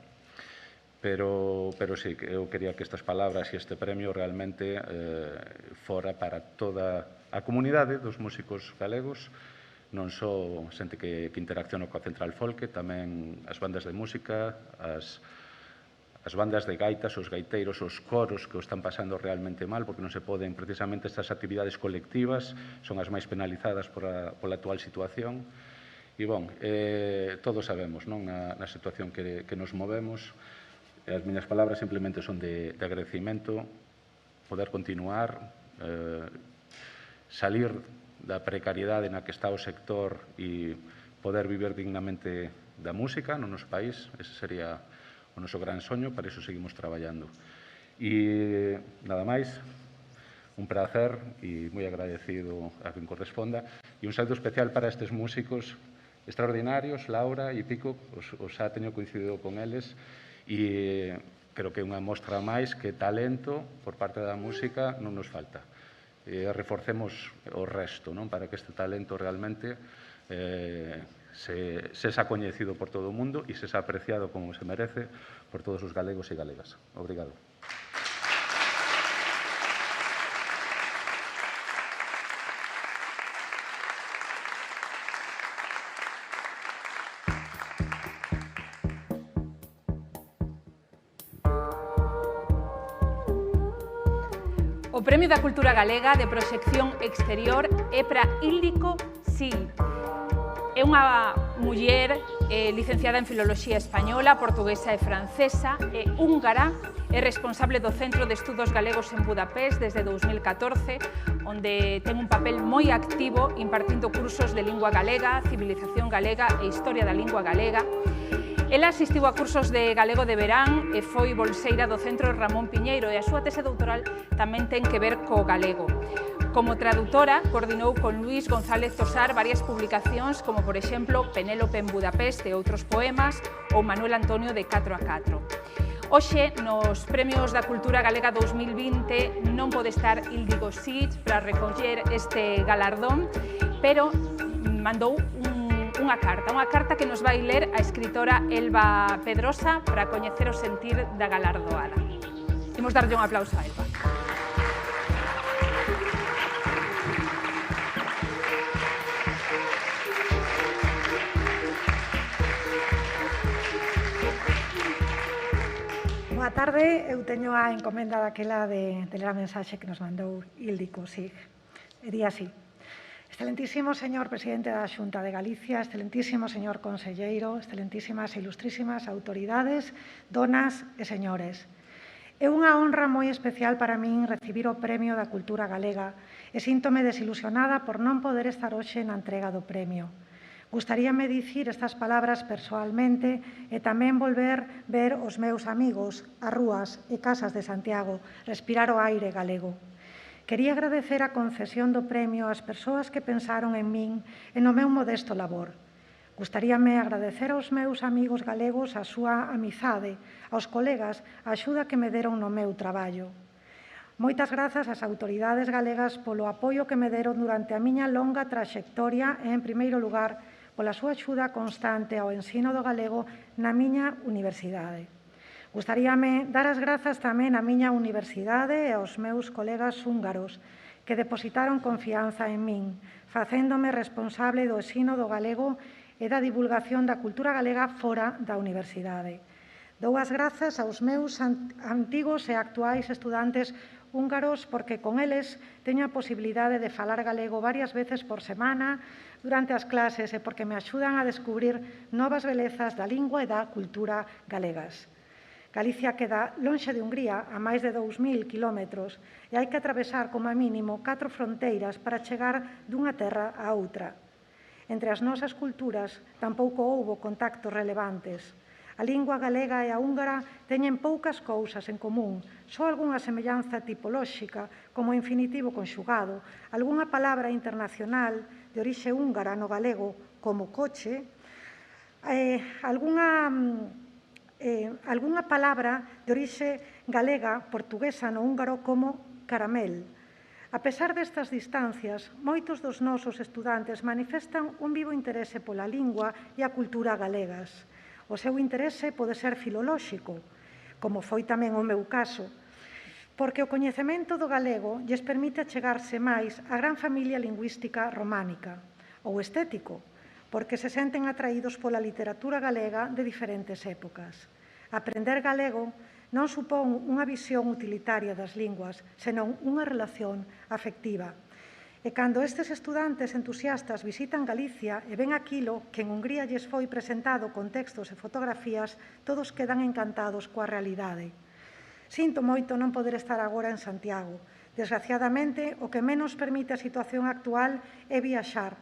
pero sí, eu quería que estas palabras e este premio realmente fora para toda a comunidade dos músicos galegos, non só xente que interacciona coa Central Folk, tamén as bandas de música, as bandas de gaitas, os gaiteiros, os coros que o están pasando realmente mal, porque non se poden, precisamente, estas actividades colectivas son as máis penalizadas pola actual situación. E, bon, todos sabemos, non, na situación que nos movemos. As miñas palabras simplemente son de agradecimento, poder continuar, salir da precariedade na que está o sector e poder vivir dignamente da música no noso país. Ese sería o noso gran soño, para iso seguimos traballando. E nada máis, un placer e moi agradecido a quen corresponda. E un saludo especial para estes músicos extraordinarios, Laura e Pico, os ha teño coincidido con eles, e creo que é unha mostra máis que talento por parte da música non nos falta. Reforcemos o resto, non, para que este talento realmente sexa coñecido por todo o mundo e sexa apreciado como se merece por todos os galegos e galegas. Obrigado. O Premio da Cultura Galega de Proxección Exterior é para Íldico Sil. É unha muller licenciada en Filoloxía Española, Portuguesa e Francesa, e húngara, é responsable do Centro de Estudos Galegos en Budapest desde 2014, onde ten un papel moi activo impartindo cursos de lingua galega, civilización galega e historia da lingua galega. Ela asistiu a cursos de galego de verán e foi bolseira do Centro Ramón Piñeiro e a súa tese doutoral tamén ten que ver co galego. Como traductora, coordinou con Luis González Tosar varias publicacións como, por exemplo, Penélope en Budapest e outros poemas ou Manuel Antonio de 4x4. Hoxe, nos Premios da Cultura Galega 2020, non pode estar Íldico Sil para recoller este galardón, pero mandou unha carta que nos vai ler a escritora Elba Pedrosa para coñecer o sentir da galardoada. Imos darlle un aplauso a Elba. Boa tarde, eu teño a encomenda daquela de ler a mensaxe que nos mandou Íldico Sil. E di así: Excelentísimo señor presidente da Xunta de Galicia, excelentísimo señor conselleiro, excelentísimas e ilustrísimas autoridades, donas e señores. É unha honra moi especial para min recibir o Premio da Cultura Galega e síntome desilusionada por non poder estar hoxe na entrega do premio. Gustaríame dicir estas palabras persoalmente e tamén volver ver os meus amigos, as rúas e casas de Santiago, respirar o aire galego. Quería agradecer a concesión do premio ás persoas que pensaron en min e no meu modesto labor. Gustaríame agradecer aos meus amigos galegos a súa amizade, aos colegas a axuda que me deron no meu traballo. Moitas grazas ás autoridades galegas polo apoio que me deron durante a miña longa traxectoria e, en primeiro lugar, pola súa axuda constante ao ensino do galego na miña universidade. Gustaríame dar as grazas tamén á miña universidade e aos meus colegas húngaros que depositaron confianza en min, facéndome responsable do ensino do galego e da divulgación da cultura galega fora da universidade. Dou as grazas aos meus antigos e actuais estudantes húngaros porque con eles teño a posibilidade de falar galego varias veces por semana durante as clases e porque me axudan a descubrir novas belezas da lingua e da cultura galegas. Galicia queda lonxe de Hungría a máis de 2000 kilómetros e hai que atravesar como a mínimo 4 fronteiras para chegar dunha terra a outra. Entre as nosas culturas tampouco houbo contactos relevantes. A lingua galega e a húngara teñen poucas cousas en común, só algunha semellanza tipolóxica, como o infinitivo conxugado, algunha palabra internacional de orixe húngara no galego, como coche, algunha palabra de orixe galega, portuguesa no húngaro, como caramel. A pesar destas distancias, moitos dos nosos estudantes manifestan un vivo interese pola lingua e a cultura galegas. O seu interese pode ser filolóxico, como foi tamén o meu caso, porque o coñecemento do galego lles permite achegarse máis á gran familia lingüística románica, ou estético, porque se senten atraídos pola literatura galega de diferentes épocas. Aprender galego non supón unha visión utilitaria das linguas, senón unha relación afectiva. E cando estes estudantes entusiastas visitan Galicia e ven aquilo que en Hungría lles foi presentado con textos e fotografías, todos quedan encantados coa realidade. Sinto moito non poder estar agora en Santiago. Desgraciadamente, o que menos permite a situación actual é viaxar.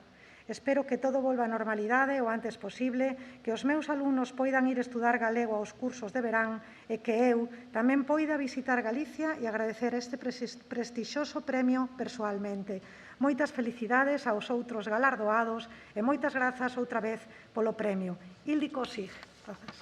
Espero que todo volva á normalidade o antes posible, que os meus alumnos poidan ir estudar galego aos cursos de verán e que eu tamén poida visitar Galicia e agradecer este prestixioso premio persoalmente. Moitas felicidades aos outros galardoados e moitas grazas outra vez polo premio. Ildiko Sig. Grazas.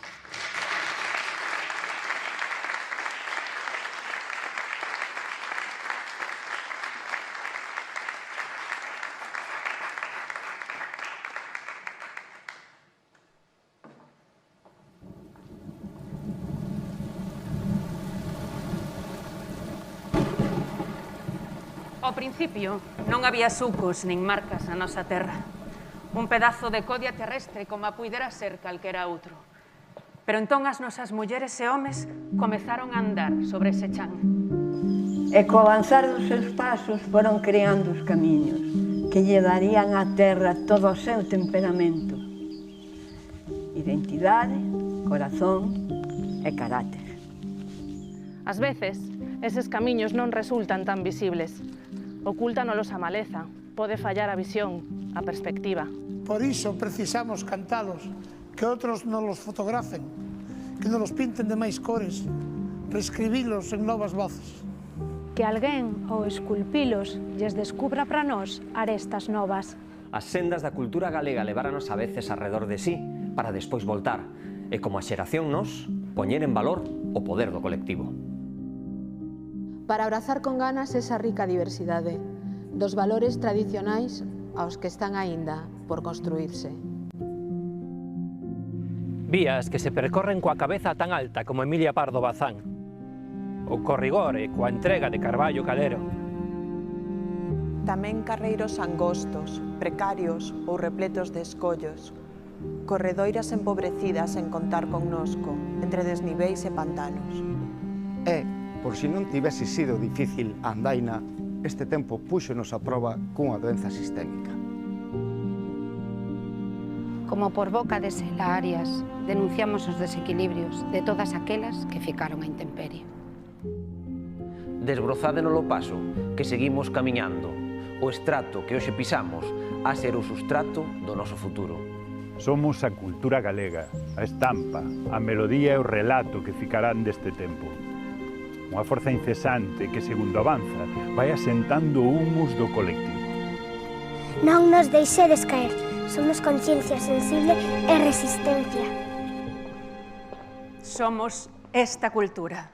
Ao principio non había sucos nin marcas na nosa terra. Un pedazo de codia terrestre como a puidera ser calquera outro. Pero entón as nosas mulleres e homes comezaron a andar sobre ese chan. E co avanzar dos seus pasos foron creando os camiños que lle darían á terra todo o seu temperamento. Identidade, corazón e carácter. Ás veces, eses camiños non resultan tan visibles. Ocúltanos a maleza, pode fallar a visión, a perspectiva. Por iso precisamos cantalos, que outros non los fotografen, que non los pinten de máis cores, reescribilos en novas voces. Que alguén, ao esculpilos, lles descubra para nós arestas novas. As sendas da cultura galega leváranos a veces arredor de sí, para despois voltar, e como a xeración nos, poñer en valor o poder do colectivo. Para abrazar con ganas esa rica diversidade dos valores tradicionais aos que están aínda por construírse. Vías que se percorren coa cabeza tan alta como Emilia Pardo Bazán, ou co rigor e coa entrega de Carballo Calero. Tamén carreiros angostos, precarios ou repletos de escollos, corredoiras empobrecidas en contar connosco, entre desniveis e pantanos. Por si non tivese sido difícil a andaina, este tempo púxonos a proba cunha doenza sistémica. Como por boca de Sela Arias, denunciamos os desequilibrios de todas aquelas que ficaron a intemperie. Desbrozádenos o paso, que seguimos camiñando. O estrato que hoxe pisamos a ser o sustrato do noso futuro. Somos a cultura galega, a estampa, a melodía e o relato que ficarán deste tempo. Unha forza incesante que, segundo avanza, vai asentando o humus do colectivo. Non nos deixedes caer. Somos conciencia sensible e resistencia. Somos esta cultura.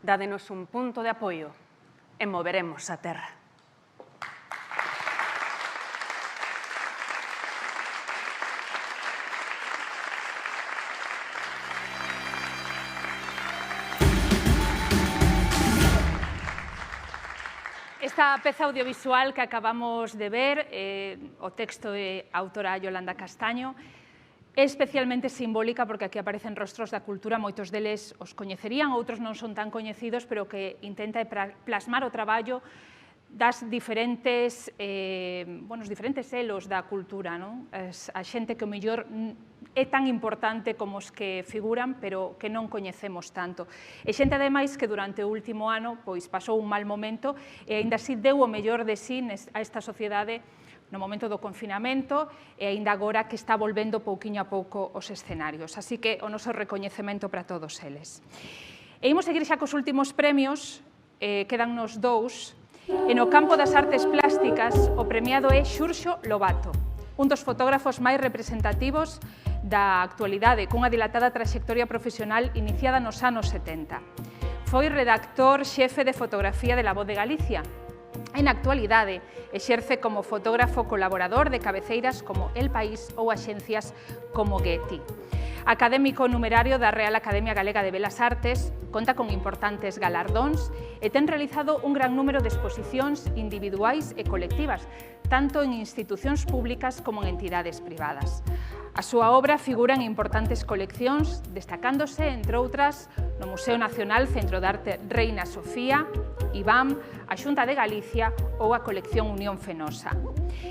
Dádenos un punto de apoio e moveremos a terra. Esta peza audiovisual que acabamos de ver, o texto de autora Yolanda Castaño, é especialmente simbólica porque aquí aparecen rostros da cultura, moitos deles os coñecerían, outros non son tan coñecidos, pero que intenta plasmar o traballo das diferentes, os diferentes elos da cultura, non? A xente que o mellor é tan importante como os que figuran, pero que non coñecemos tanto. E xente, ademais, que durante o último ano pois pasou un mal momento e aínda así deu o mellor de sí a esta sociedade no momento do confinamento e aínda agora que está volvendo pouquiño a pouco os escenarios. Así que o noso recoñecemento para todos eles. E imos seguir xa cos últimos premios, quedannos dous. E no campo das artes plásticas, o premiado é Xurxo Lobato, un dos fotógrafos máis representativos da actualidade, cunha dilatada traxectoria profesional iniciada nos anos 70. Foi redactor xefe de fotografía de La Voz de Galicia. En actualidade, exerce como fotógrafo colaborador de cabeceiras como El País ou axencias como Getty. Académico numerario da Real Academia Galega de Belas Artes, conta con importantes galardóns e ten realizado un gran número de exposicións individuais e colectivas, tanto en institucións públicas como en entidades privadas. A súa obra figura en importantes coleccións, destacándose, entre outras, no Museo Nacional Centro de Arte Reina Sofía, IBAM, a Xunta de Galicia ou a colección Unión Fenosa.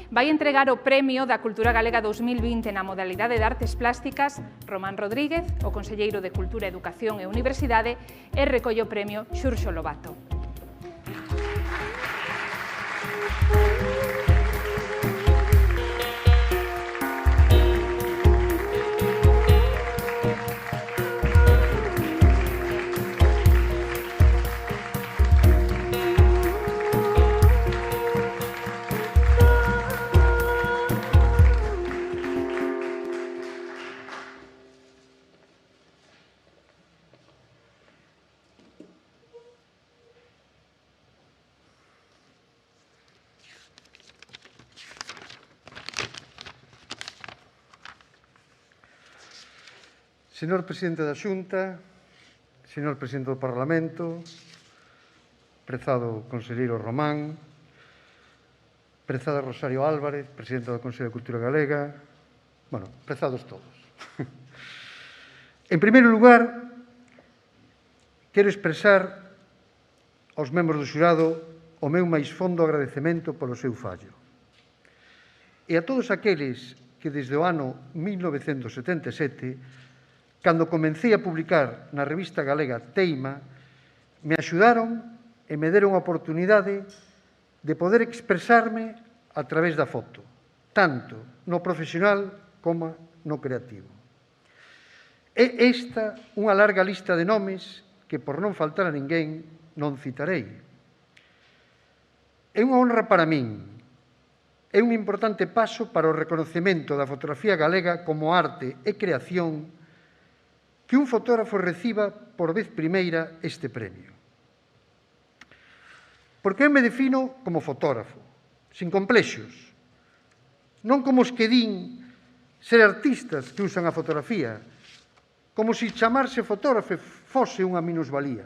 Vai entregar o Premio da Cultura Galega 2020 na modalidade de Artes Plásticas Román Rodríguez, o Conselleiro de Cultura, Educación e Universidade, e recolle o Premio Xurxo Lobato. Señor Presidente da Xunta, señor Presidente do Parlamento, prezado conselleiro Román, prezada Rosario Álvarez, Presidenta do Consello de Cultura Galega, bueno, prezados todos. En primeiro lugar, quero expresar aos membros do xurado o meu máis fondo agradecemento polo seu fallo. E a todos aqueles que desde o ano 1977, cando comecei a publicar na revista galega Teima, me axudaron e me deron a oportunidade de poder expresarme a través da foto, tanto no profesional como no creativo. É esta unha larga lista de nomes que, por non faltar a ninguén, non citarei. É unha honra para min, é un importante paso para o reconocemento da fotografía galega como arte e creación que un fotógrafo reciba por vez primeira este premio. Porque eu me defino como fotógrafo, sin complexos, non como os que din ser artistas que usan a fotografía, como se chamarse fotógrafo fose unha minusvalía.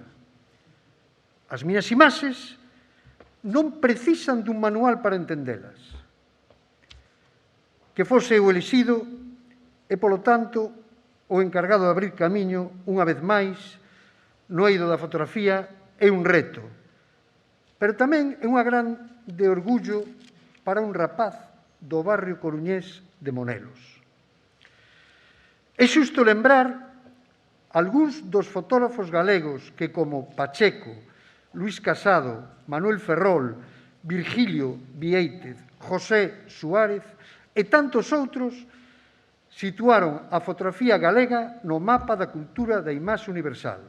As miñas imaxes non precisan dun manual para entendelas. Que fose eu elixido e, polo tanto, o encargado de abrir camiño, unha vez máis, no eido da fotografía, é un reto. Pero tamén é unha grande orgullo para un rapaz do barrio coruñés de Monelos. É xusto lembrar algúns dos fotógrafos galegos que, como Pacheco, Luís Casado, Manuel Ferrol, Virgilio Viéitez, José Suárez e tantos outros situaron a fotografía galega no mapa da cultura da imaxe universal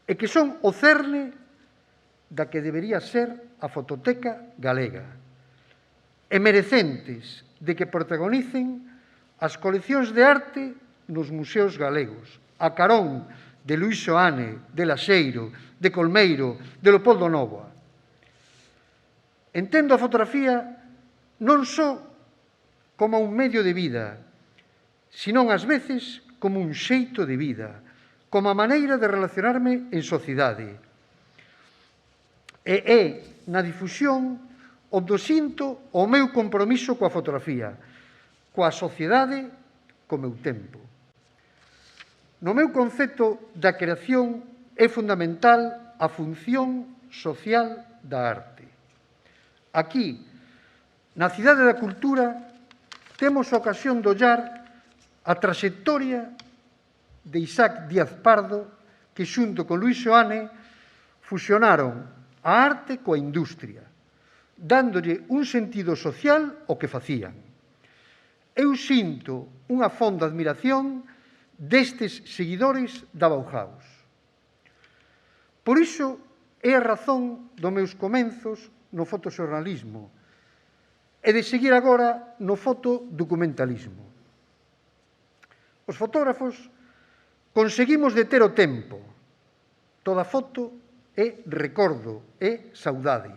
e que son o cerne da que debería ser a fototeca galega e merecentes de que protagonicen as coleccións de arte nos museos galegos, a carón de Luís Soane, de Laxeiro, de Colmeiro, de Leopoldo Nóvoa. Entendo a fotografía non só como un medio de vida, senón ás veces como un xeito de vida, como a maneira de relacionarme en sociedade. E é na difusión onde sinto o meu compromiso coa fotografía, coa sociedade, co meu tempo. No meu concepto da creación é fundamental a función social da arte. Aquí, na Cidade da Cultura, temos a ocasión de ollar a traxectoria de Isaac Díaz Pardo, que xunto con Luis Seoane fusionaron a arte coa industria, dándolle un sentido social ao que facían. Eu sinto unha fonda admiración destes seguidores da Bauhaus. Por iso é a razón dos meus comenzos no fotoxornalismo e de seguir agora no fotodocumentalismo. Os fotógrafos conseguimos deter o tempo. Toda foto é recordo, é saudade.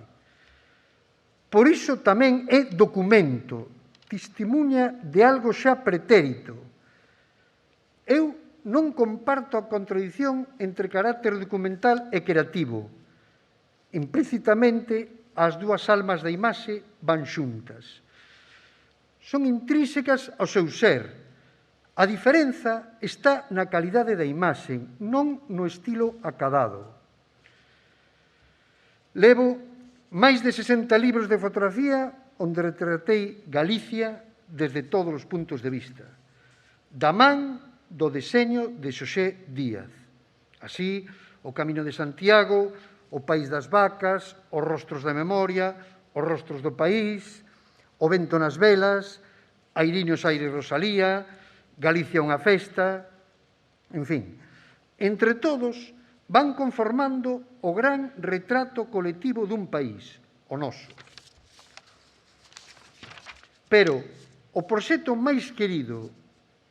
Por iso tamén é documento, testimuña de algo xa pretérito. Eu non comparto a contradición entre carácter documental e creativo. Implícitamente, as dúas almas da imaxe van xuntas. Son intrínsecas ao seu ser. A diferenza está na calidade da imaxe, non no estilo acadado. Levo máis de 60 libros de fotografía onde retratei Galicia desde todos os puntos de vista, da man do deseño de Xosé Díaz. Así, o Camiño de Santiago, o País das Vacas, os rostros da memoria, os rostros do país, o vento nas velas, Airiños Aires Rosalía, Galicia unha festa, en fin. Entre todos van conformando o gran retrato colectivo dun país, o noso. Pero o proxecto máis querido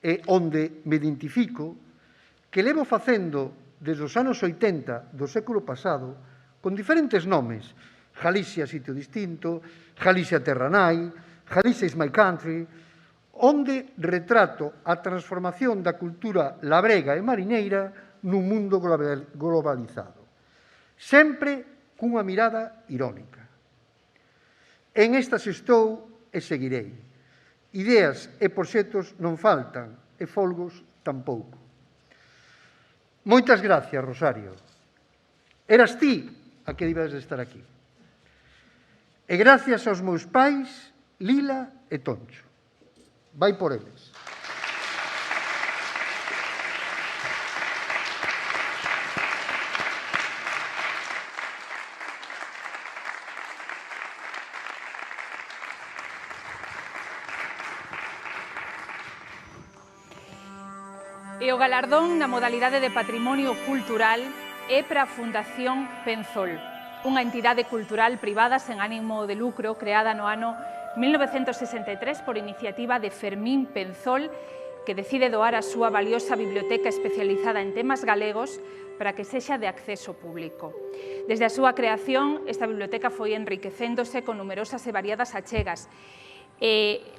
e onde me identifico, que levo facendo desde os anos 80 do século pasado, con diferentes nomes, Galicia Sitio Distinto, Galicia Terra Nai, Galicia is my country, onde retrato a transformación da cultura labrega e mariñeira nun mundo globalizado, sempre cunha mirada irónica. En estas estou e seguirei. Ideas e proxectos non faltan, e folgos tampouco. Moitas gracias, Rosario. Eras ti a que debes de estar aquí. E gracias aos meus pais, Lila e Toncho. Vai por eles. E o galardón na modalidade de Patrimonio Cultural é para a Fundación Penzol, unha entidade cultural privada sen ánimo de lucro creada no ano 1963 por iniciativa de Fermín Penzol, que decide doar a súa valiosa biblioteca especializada en temas galegos para que sexa de acceso público. Desde a súa creación, esta biblioteca foi enriquecéndose con numerosas e variadas achegas.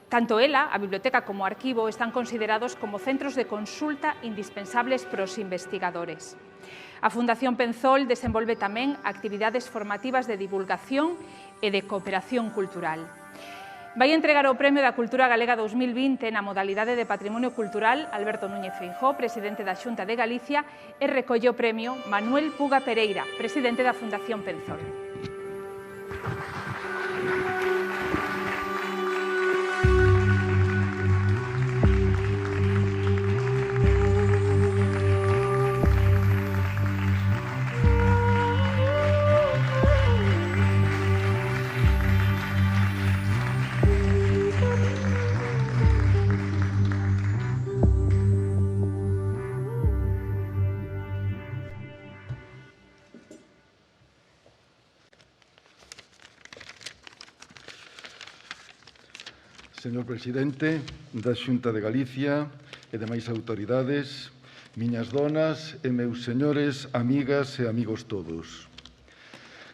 Tanto ela, a biblioteca como o arquivo, están considerados como centros de consulta indispensables para os investigadores. A Fundación Penzol desenvolve tamén actividades formativas de divulgación e de cooperación cultural. Vai entregar o Premio da Cultura Galega 2020 na modalidade de Patrimonio Cultural Alberto Núñez Feijóo, presidente da Xunta de Galicia, e recolle o premio Manuel Puga Pereira, presidente da Fundación Penzol. Señor Presidente da Xunta de Galicia e demais autoridades, miñas donas e meus señores, amigas e amigos todos.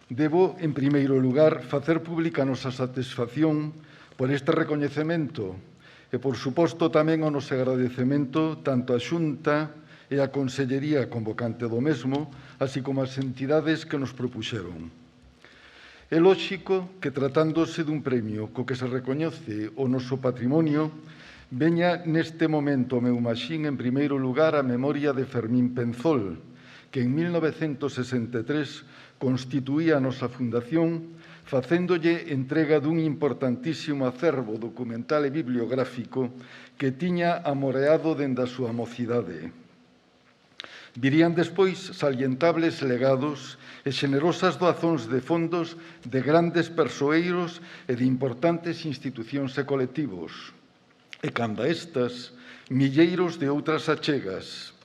Debo, en primeiro lugar, facer pública a nosa satisfacción por este recoñecemento e, por suposto, tamén o noso agradecemento tanto á Xunta e á Consellería convocante do mesmo, así como as entidades que nos propuxeron. É lóxico que, tratándose dun premio co que se recoñece o noso patrimonio, veña neste momento o meu maxín en primeiro lugar a memoria de Fermín Penzol, que en 1963 constituía a nosa fundación, facéndolle entrega dun importantísimo acervo documental e bibliográfico que tiña amoreado dende a súa mocidade. Virían despois salientables legados e xenerosas doazóns de fondos de grandes persoeiros e de importantes institucións e colectivos. E canda estas, milleiros de outras achegas.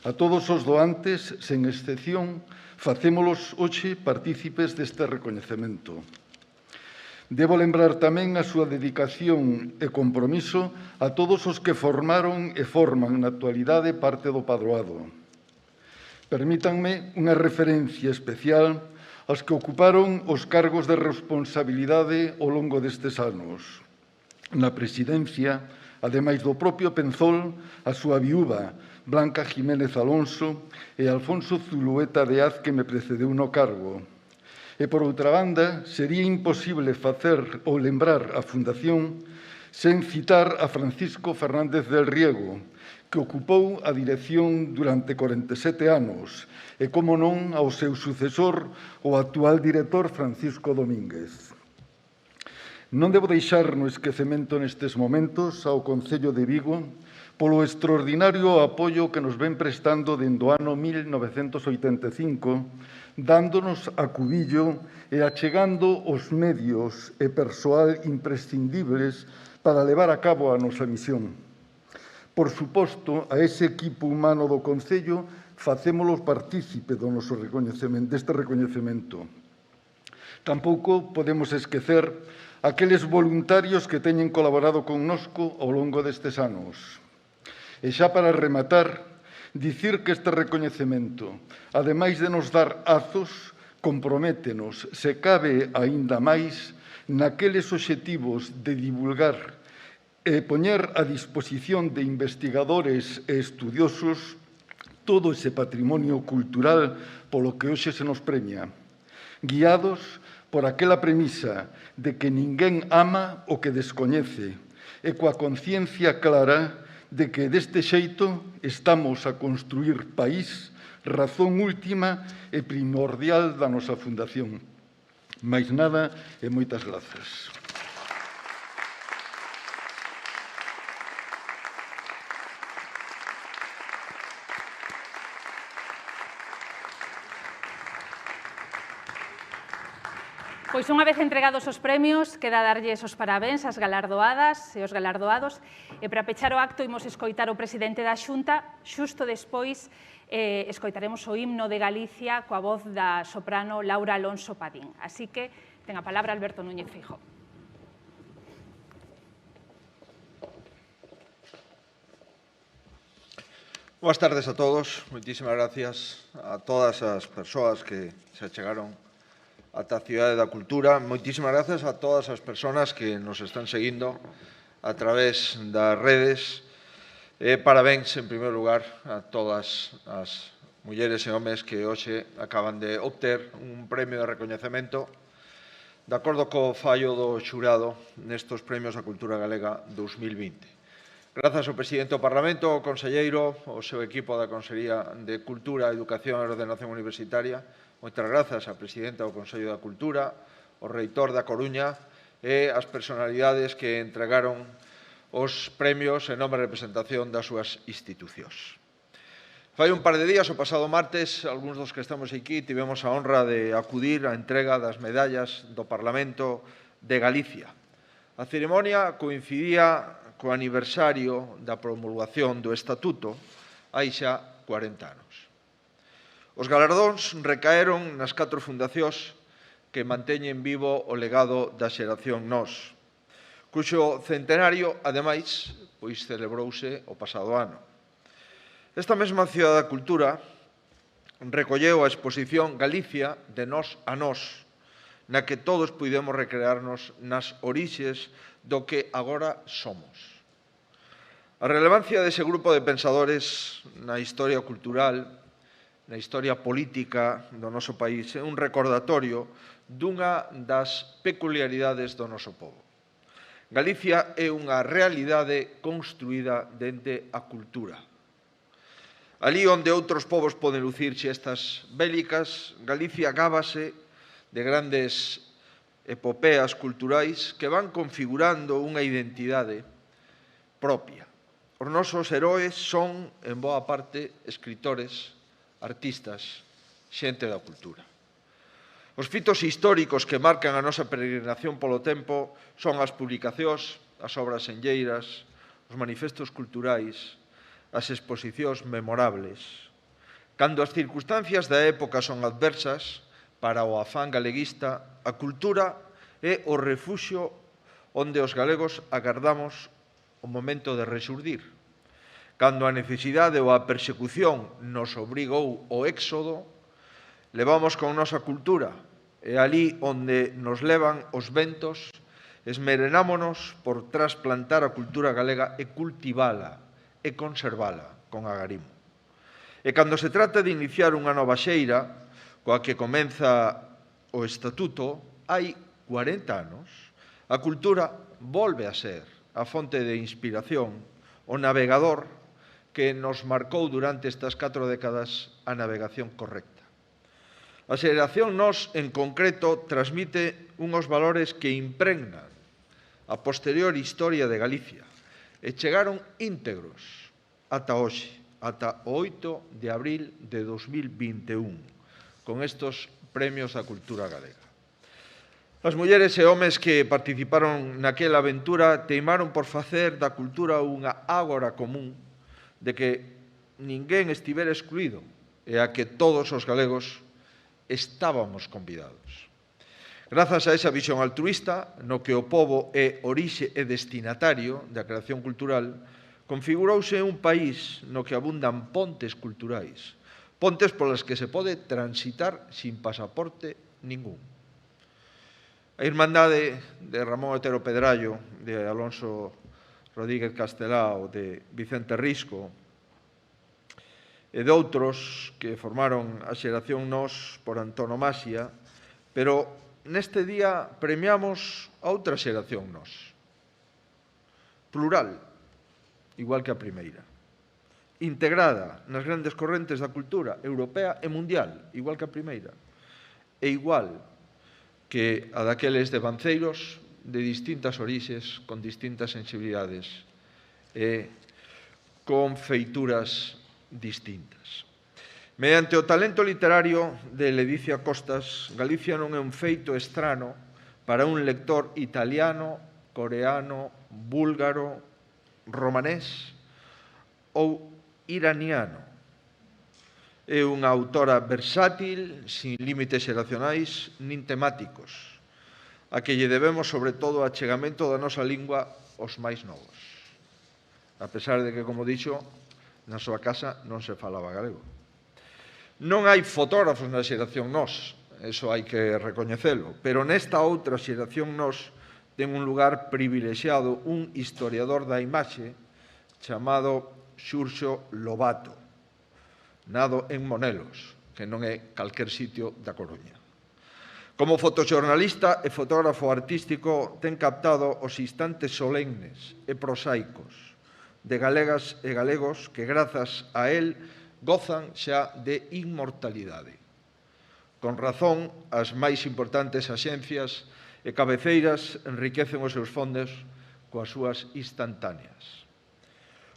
A todos os doantes, sen excepción, facémolos hoxe partícipes deste recoñecemento. Debo lembrar tamén a súa dedicación e compromiso a todos os que formaron e forman na actualidade parte do padroado. Permítanme unha referencia especial aos que ocuparon os cargos de responsabilidade ao longo destes anos. Na presidencia, ademais do propio Penzol, a súa viúva, Blanca Jiménez Alonso, e Alfonso Zulueta Deaz, que me precedeu no cargo. E, por outra banda, sería imposible facer ou lembrar a Fundación sen citar a Francisco Fernández del Riego, que ocupou a dirección durante 47 anos, e, como non, ao seu sucesor, o actual director Francisco Domínguez. Non debo deixar no esquecemento nestes momentos ao Concello de Vigo polo extraordinario apoio que nos ven prestando dende o ano 1985, dándonos acubillo e achegando os medios e persoal imprescindibles para levar a cabo a nosa misión. Por suposto, a ese equipo humano do Concello facémolo partícipe deste recoñecemento. Tampouco podemos esquecer aqueles voluntarios que teñen colaborado connosco ao longo destes anos. E xa para rematar, dicir que este recoñecemento, ademais de nos dar azos, comprométenos, se cabe aínda máis, naqueles obxectivos de divulgar e poñer a disposición de investigadores e estudiosos todo ese patrimonio cultural polo que hoxe se nos premia, guiados por aquela premisa de que ninguén ama o que descoñece e coa conciencia clara de que deste xeito estamos a construir país, razón última e primordial da nosa fundación. Máis nada e moitas grazas. Pois unha vez entregados os premios, queda darlles os parabéns ás galardoadas e os galardoados. E para pechar o acto, imos escoitar o presidente da Xunta. Xusto despois escoitaremos o himno de Galicia coa voz da soprano Laura Alonso Padín. Así que ten a palabra Alberto Núñez Feijóo. Boas tardes a todos. Moitísimas gracias a todas as persoas que se achegaron ata a Cidade da Cultura. Moitísimas gracias a todas as persoas que nos están seguindo a través das redes. Parabéns, en primeiro lugar, a todas as mulleres e homes que hoxe acaban de obter un premio de recoñecemento de acordo co fallo do xurado nestes premios á cultura galega 2020. Grazas ao presidente do Parlamento, ao conselleiro, ao seu equipo da Consellería de Cultura, Educación e Ordenación Universitaria. Moitas grazas á presidenta do Consello da Cultura, ao reitor da Coruña e ás personalidades que entregaron os premios en nome e representación das súas institucións. Fai un par de días, o pasado martes, algúns dos que estamos aquí tivemos a honra de acudir á entrega das medallas do Parlamento de Galicia. A ceremonia coincidía co aniversario da promulgación do Estatuto hai xa 40 anos. Os galardóns recaeron nas 4 fundacións que manteñen vivo o legado da xeración Nós, cuxo centenario, ademais, pois celebrouse o pasado ano. Esta mesma Cidade da Cultura recolleu a exposición Galicia de Nós a Nós, na que todos puidemos recrearnos nas orixes do que agora somos. A relevancia dese grupo de pensadores na historia cultural, na historia política do noso país, é un recordatorio dunha das peculiaridades do noso pobo. Galicia é unha realidade construída dende a cultura. Alí onde outros povos poden lucir xestas bélicas, Galicia gábase de grandes epopeas culturais que van configurando unha identidade propia. Os nosos heróis son, en boa parte, escritores, artistas, xente da cultura. Os fitos históricos que marcan a nosa peregrinación polo tempo son as publicacións, as obras enlleiras, os manifestos culturais, as exposicións memorables. Cando as circunstancias da época son adversas, para o afán galeguista, a cultura é o refuxio onde os galegos agardamos o momento de rexurdir. Cando a necesidade ou a persecución nos obrigou ao éxodo, levamos con nosa cultura, e ali onde nos levan os ventos, esmerenámonos por trasplantar a cultura galega e cultivala e conservala con agarimo. E cando se trata de iniciar unha nova xeira, coa que comeza o Estatuto, hai 40 anos, a cultura volve a ser a fonte de inspiración, o navegador que nos marcou durante estas 4 décadas a navegación correcta. A xeración Nós, en concreto, transmite unhos valores que impregnan a posterior historia de Galicia e chegaron íntegros ata hoxe, ata o 8 de abril de 2021, con estos premios da cultura galega. As mulleres e homes que participaron naquela aventura teimaron por facer da cultura unha ágora común de que ninguén estivera excluído e a que todos os galegos estábamos convidados. Grazas a esa visión altruísta, no que o pobo é orixe e destinatario da creación cultural, configurouse un país no que abundan pontes culturais, pontes polas que se pode transitar sin pasaporte ningún. A Irmandade de Ramón Otero Pedrallo, de Alonso Rodríguez Castelao, de Vicente Risco, e de outros que formaron a xeración Nós por antonomasia, pero neste día premiamos a outra xeración Nós. Plural, igual que a primeira. Integrada nas grandes correntes da cultura europea e mundial, igual que a primeira. E igual que a daqueles devanceiros de distintas orixes, con distintas sensibilidades e con feituras distintas. Mediante o talento literario de Ledicia Costas, Galicia non é un feito estrano para un lector italiano, coreano, búlgaro, romanés ou iraniano. É unha autora versátil, sin límites xeracionais nin temáticos, a que lle debemos sobre todo o achegamento da nosa lingua aos máis novos. A pesar de que, como dixo, na súa casa non se falaba galego. Non hai fotógrafos na xeración Nós, eso hai que recoñecelo, pero nesta outra xeración Nós ten un lugar privilexiado un historiador da imaxe chamado Xurxo Lobato, nado en Monelos, que non é calquer sitio da Coruña. Como fotoxornalista e fotógrafo artístico ten captado os instantes solemnes e prosaicos de galegas e galegos que, grazas a él, gozan xa de inmortalidade. Con razón, as máis importantes axencias e cabeceiras enriquecen os seus fondos coas súas instantáneas.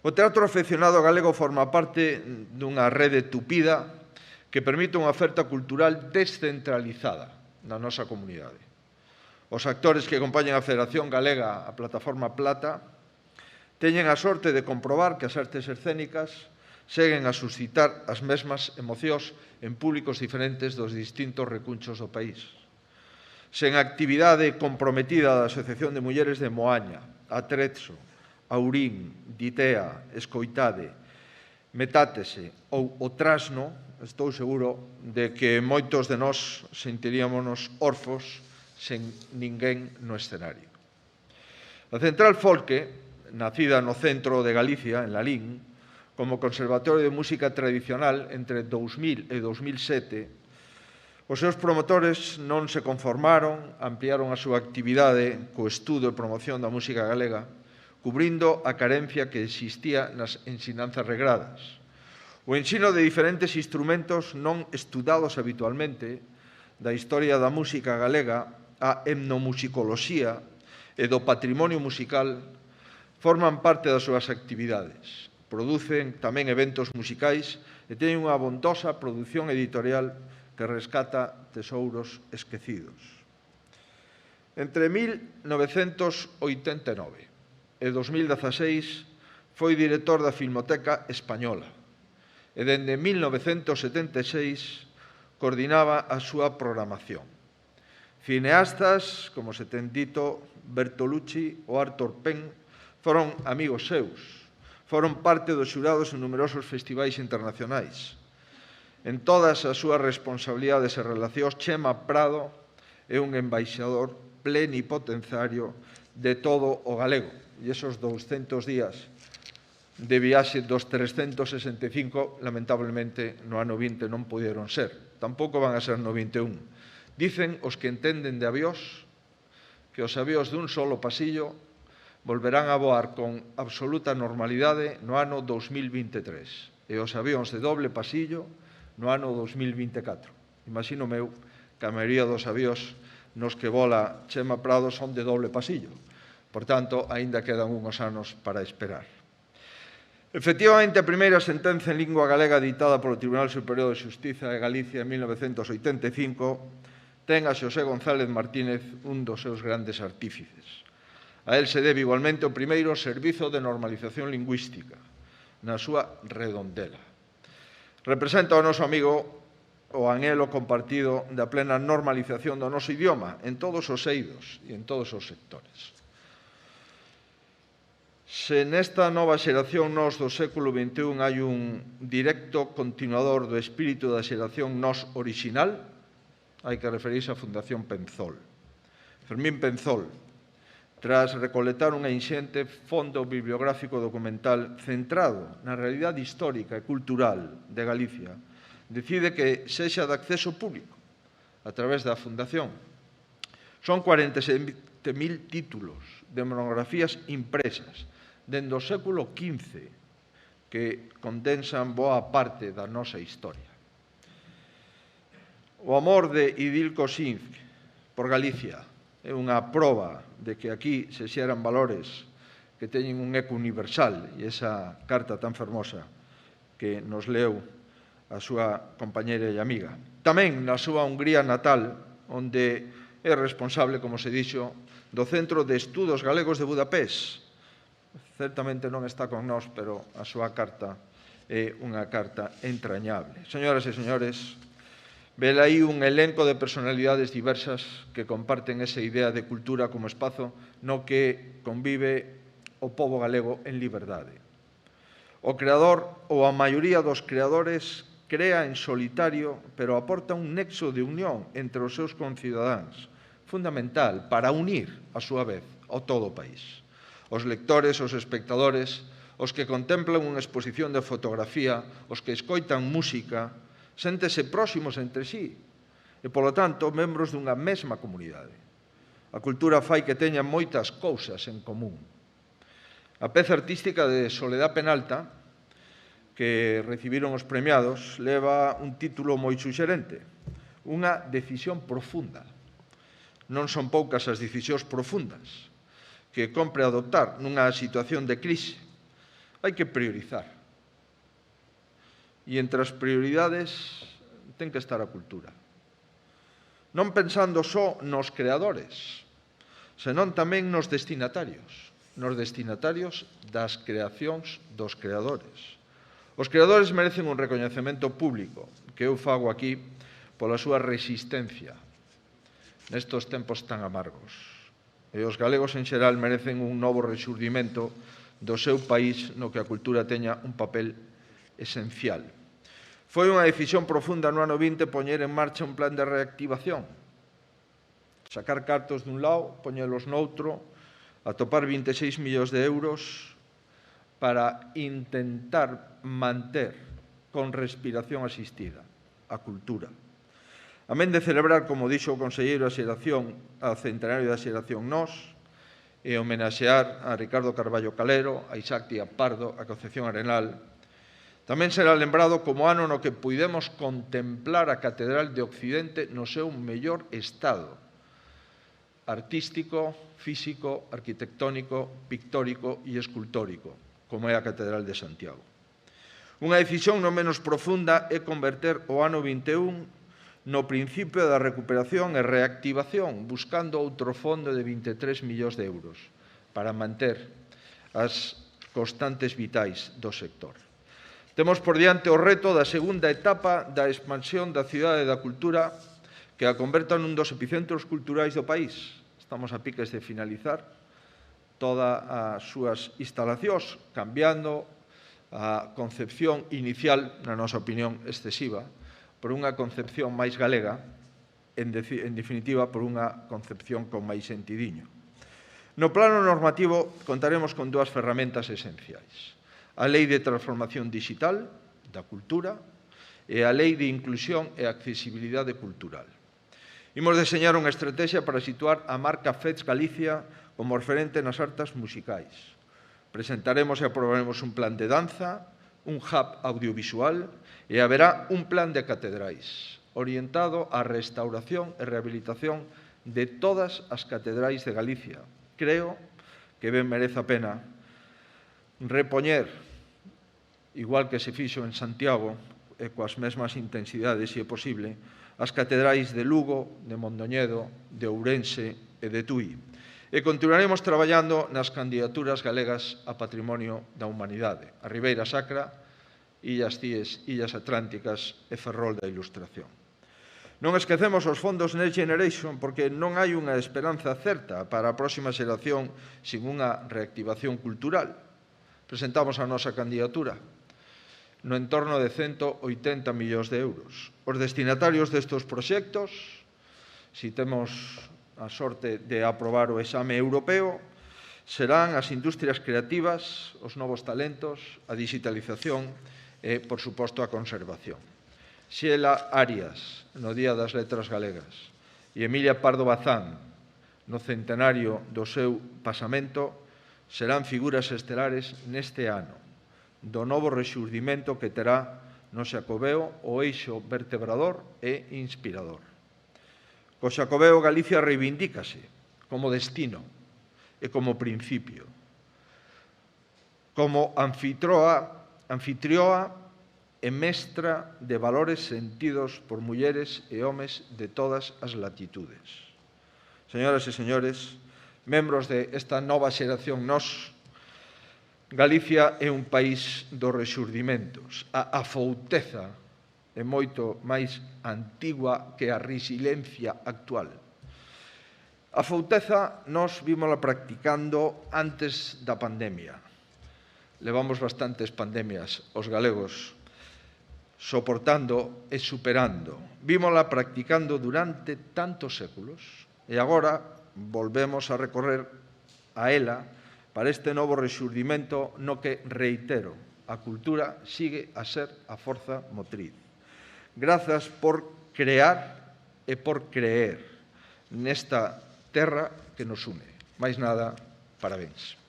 O teatro afeccionado galego forma parte dunha rede tupida que permite unha oferta cultural descentralizada na nosa comunidade. Os actores que acompañan a Federación Galega, a Plataforma Plata, teñen a sorte de comprobar que as artes escénicas seguen a suscitar as mesmas emocións en públicos diferentes dos distintos recunchos do país. Sen a actividade comprometida da Asociación de Mulleres de Moaña, Atrezzo, Aurín, Ditea, Escoitade, Metátese ou o Trasno, estou seguro de que moitos de nós sentiríamos orfos sen ninguén no escenario. A Central Folque, nacida no centro de Galicia, en Lalín, como Conservatorio de Música Tradicional entre 2000 e 2007, os seus promotores non se conformaron, ampliaron a súa actividade co estudo e promoción da música galega, cubrindo a carencia que existía nas ensinanzas regradas. O ensino de diferentes instrumentos non estudados habitualmente da historia da música galega a etnomusicoloxía e do patrimonio musical forman parte das súas actividades. Producen tamén eventos musicais e teñen unha abondosa produción editorial que rescata tesouros esquecidos. Entre 1989 e 2016 foi director da Filmoteca Española e dende 1976 coordinaba a súa programación. Cineastas, como se ten dito, Bertolucci ou Arthur Penn, foron amigos seus, foron parte dos xurados en numerosos festivais internacionais. En todas as súas responsabilidades e relacións, Chema Prado é un embaixador plenipotenciario de todo o galego. E esos 200 días de viaxe dos 365, lamentablemente, no ano 20 non puderon ser. Tampouco van a ser no 21. Dicen os que entenden de avións que os avións dun solo pasillo volverán a voar con absoluta normalidade no ano 2023 e os avións de doble pasillo no ano 2024. Imagino meu que a maioría dos avións nos que vola Chema Prado son de doble pasillo. Por tanto, aínda quedan unhos anos para esperar. Efectivamente, a primeira sentenza en lingua galega ditada polo Tribunal Superior de Xustiza de Galicia en 1985 ten a Xosé González Martínez un dos seus grandes artífices. A él se debe igualmente o primeiro servizo de normalización lingüística na súa redondela. Representa ao noso amigo o anhelo compartido da plena normalización do noso idioma en todos os eidos e en todos os sectores. Se nesta nova xeración nós do século XXI hai un directo continuador do espírito da xeración nós orixinal, hai que referirse á Fundación Penzol. Fermín Penzol, tras recolectar unha inxente fondo bibliográfico documental centrado na realidade histórica e cultural de Galicia, decide que sexa de acceso público a través da Fundación. Son 47.000 títulos de monografías impresas dende o século XV que condensan boa parte da nosa historia. O amor de Idil Kosinc por Galicia é unha proba de que aquí se xeran valores que teñen un eco universal e esa carta tan fermosa que nos leu a súa compañera e amiga. Tamén na súa Hungría natal, onde é responsable, como se dixo, do Centro de Estudos Galegos de Budapest. Certamente non está con nós, pero a súa carta é unha carta entrañable. Señoras e señores, vela aí un elenco de personalidades diversas que comparten esa idea de cultura como espazo no que convive o pobo galego en liberdade. O creador ou a maioría dos creadores crea en solitario, pero aporta un nexo de unión entre os seus concidadáns, fundamental para unir, a súa vez, ao todo o país. Os lectores, os espectadores, os que contemplan unha exposición de fotografía, os que escoitan música, séntese próximos entre sí e, polo tanto, membros dunha mesma comunidade. A cultura fai que teñan moitas cousas en común. A peza artística de Soledad Penalta, que recibiron os premiados, leva un título moi suxerente, unha decisión profunda. Non son poucas as decisións profundas que compre adoptar nunha situación de crise. Hai que priorizar. E entre as prioridades ten que estar a cultura. Non pensando só nos creadores, senón tamén nos destinatarios das creacións dos creadores. Os creadores merecen un recoñecemento público que eu fago aquí pola súa resistencia nestos tempos tan amargos. E os galegos en xeral merecen un novo rexurdimento do seu país no que a cultura teña un papel esencial. Foi unha decisión profunda no ano 20 poñer en marcha un plan de reactivación, sacar cartos dun lado, poñelos noutro, atopar 26 millóns de euros para intentar manter con respiración asistida a cultura. Amén de celebrar, como dixo o conselleiro, a centenario da xeración Nós, e homenaxear a Ricardo Carballo Calero, a Isaac Díaz Pardo, a Concepción Arenal. Tamén será lembrado como ano no que puidemos contemplar a Catedral de Occidente no seu mellor estado, artístico, físico, arquitectónico, pictórico e escultórico, como é a Catedral de Santiago. Unha decisión non menos profunda é converter o ano 21 no principio da recuperación e reactivación, buscando outro fondo de 23 millóns de euros para manter as constantes vitais do sector. Temos por diante o reto da segunda etapa da expansión da cidade da cultura que a converta nun dos epicentros culturais do país. Estamos a piques de finalizar todas as súas instalacións, cambiando a concepción inicial, na nosa opinión excesiva, por unha concepción máis galega, en definitiva, por unha concepción con máis sentidiño. No plano normativo, contaremos con dúas ferramentas esenciais. A Lei de Transformación Digital da Cultura e a Lei de Inclusión e Accesibilidade Cultural. Imos deseñar unha estrategia para situar a marca FEDS Galicia como referente nas artes musicais. Presentaremos e aprobaremos un plan de danza, un hub audiovisual e haberá un plan de catedrais orientado á restauración e rehabilitación de todas as catedrais de Galicia. Creo que ben merece a pena repoñer, igual que se fixo en Santiago, e coas mesmas intensidades, se é posible, as catedrais de Lugo, de Mondoñedo, de Ourense e de Tui. E continuaremos traballando nas candidaturas galegas a Patrimonio da Humanidade, a Ribeira Sacra, Illas Cíes, Illas Atlánticas e Ferrol da Ilustración. Non esquecemos os fondos Next Generation porque non hai unha esperanza certa para a próxima xeración sin unha reactivación cultural. Presentamos a nosa candidatura no entorno de 180 millóns de euros. Os destinatarios destes proxectos, se temos a sorte de aprobar o exame europeo, serán as industrias creativas, os novos talentos, a digitalización e, por suposto, a conservación. Xela Arias, no Día das Letras Galegas, e Emilia Pardo Bazán, no centenario do seu pasamento, serán figuras estelares neste ano, do novo rexurdimento que terá no Xacobeo o eixo vertebrador e inspirador. Co Xacobeo, Galicia reivindícase como destino e como principio, como anfitrioa e mestra de valores sentidos por mulleres e homes de todas as latitudes. Señoras e señores, membros desta nova xeración nos, Galicia é un país dos rexurdimentos. A fouteza é moito máis antigua que a resiliencia actual. A fouteza nós vímola practicando antes da pandemia. Levamos bastantes pandemias os galegos soportando e superando. Vímola practicando durante tantos séculos e agora volvemos a recorrer a ela para este novo rexurdimento no que, reitero, a cultura sigue a ser a forza motriz. Grazas por crear e por creer nesta terra que nos une. Máis nada, parabéns.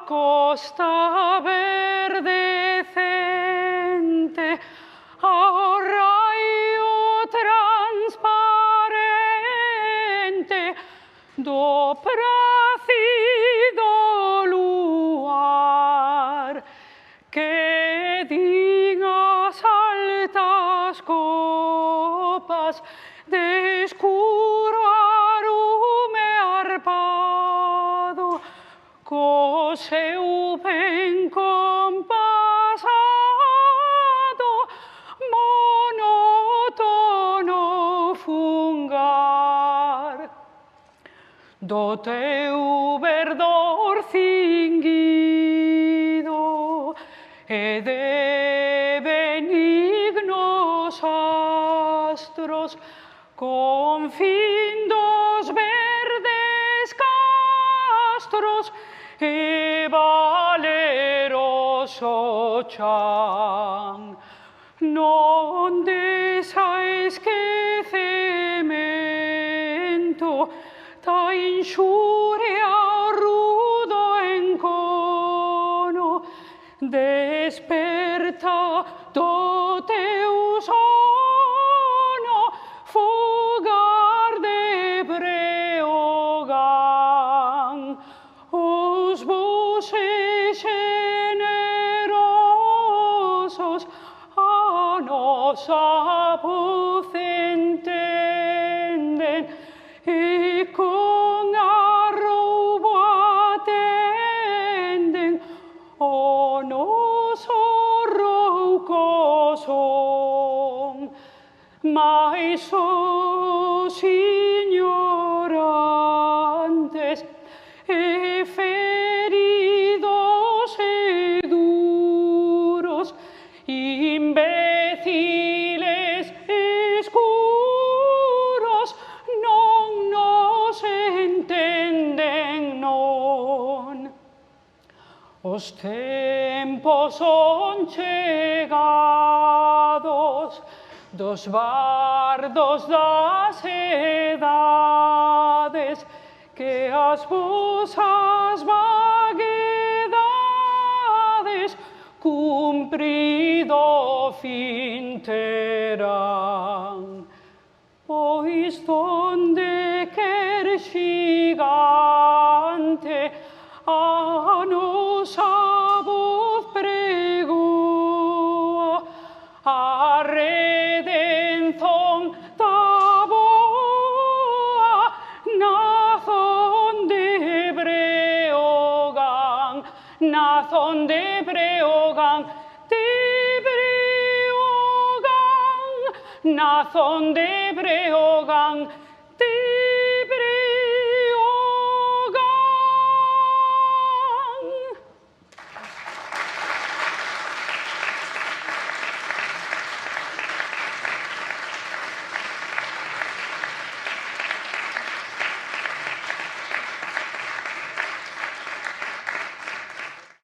Costa verdecente ao raio transparente do pracido luar que din as altas copas de escuro arume arpado co seu ben compasado monótono fungar do teu verdor cinguido e de benignos astros con fin dos verdes castros e glorioso chan. Non desais que cemento ta inxuria rudo encono desperta do teu sono fogar de Breogán os voces generosos a nosa voz entenden e con arroubo atenden o noso rouco son. Mais os ignorantes e feridos e duros, imbéciles escuros, non nos entenden, non. Os tempos son chegados dos bardos das edades, que as vosas vaguedades cumprido fin terán. Pois donde quer xigante a nosa voz pregoa, a redención da boa nazón de Breogán, nazón de Breogán, nazón de Breogán,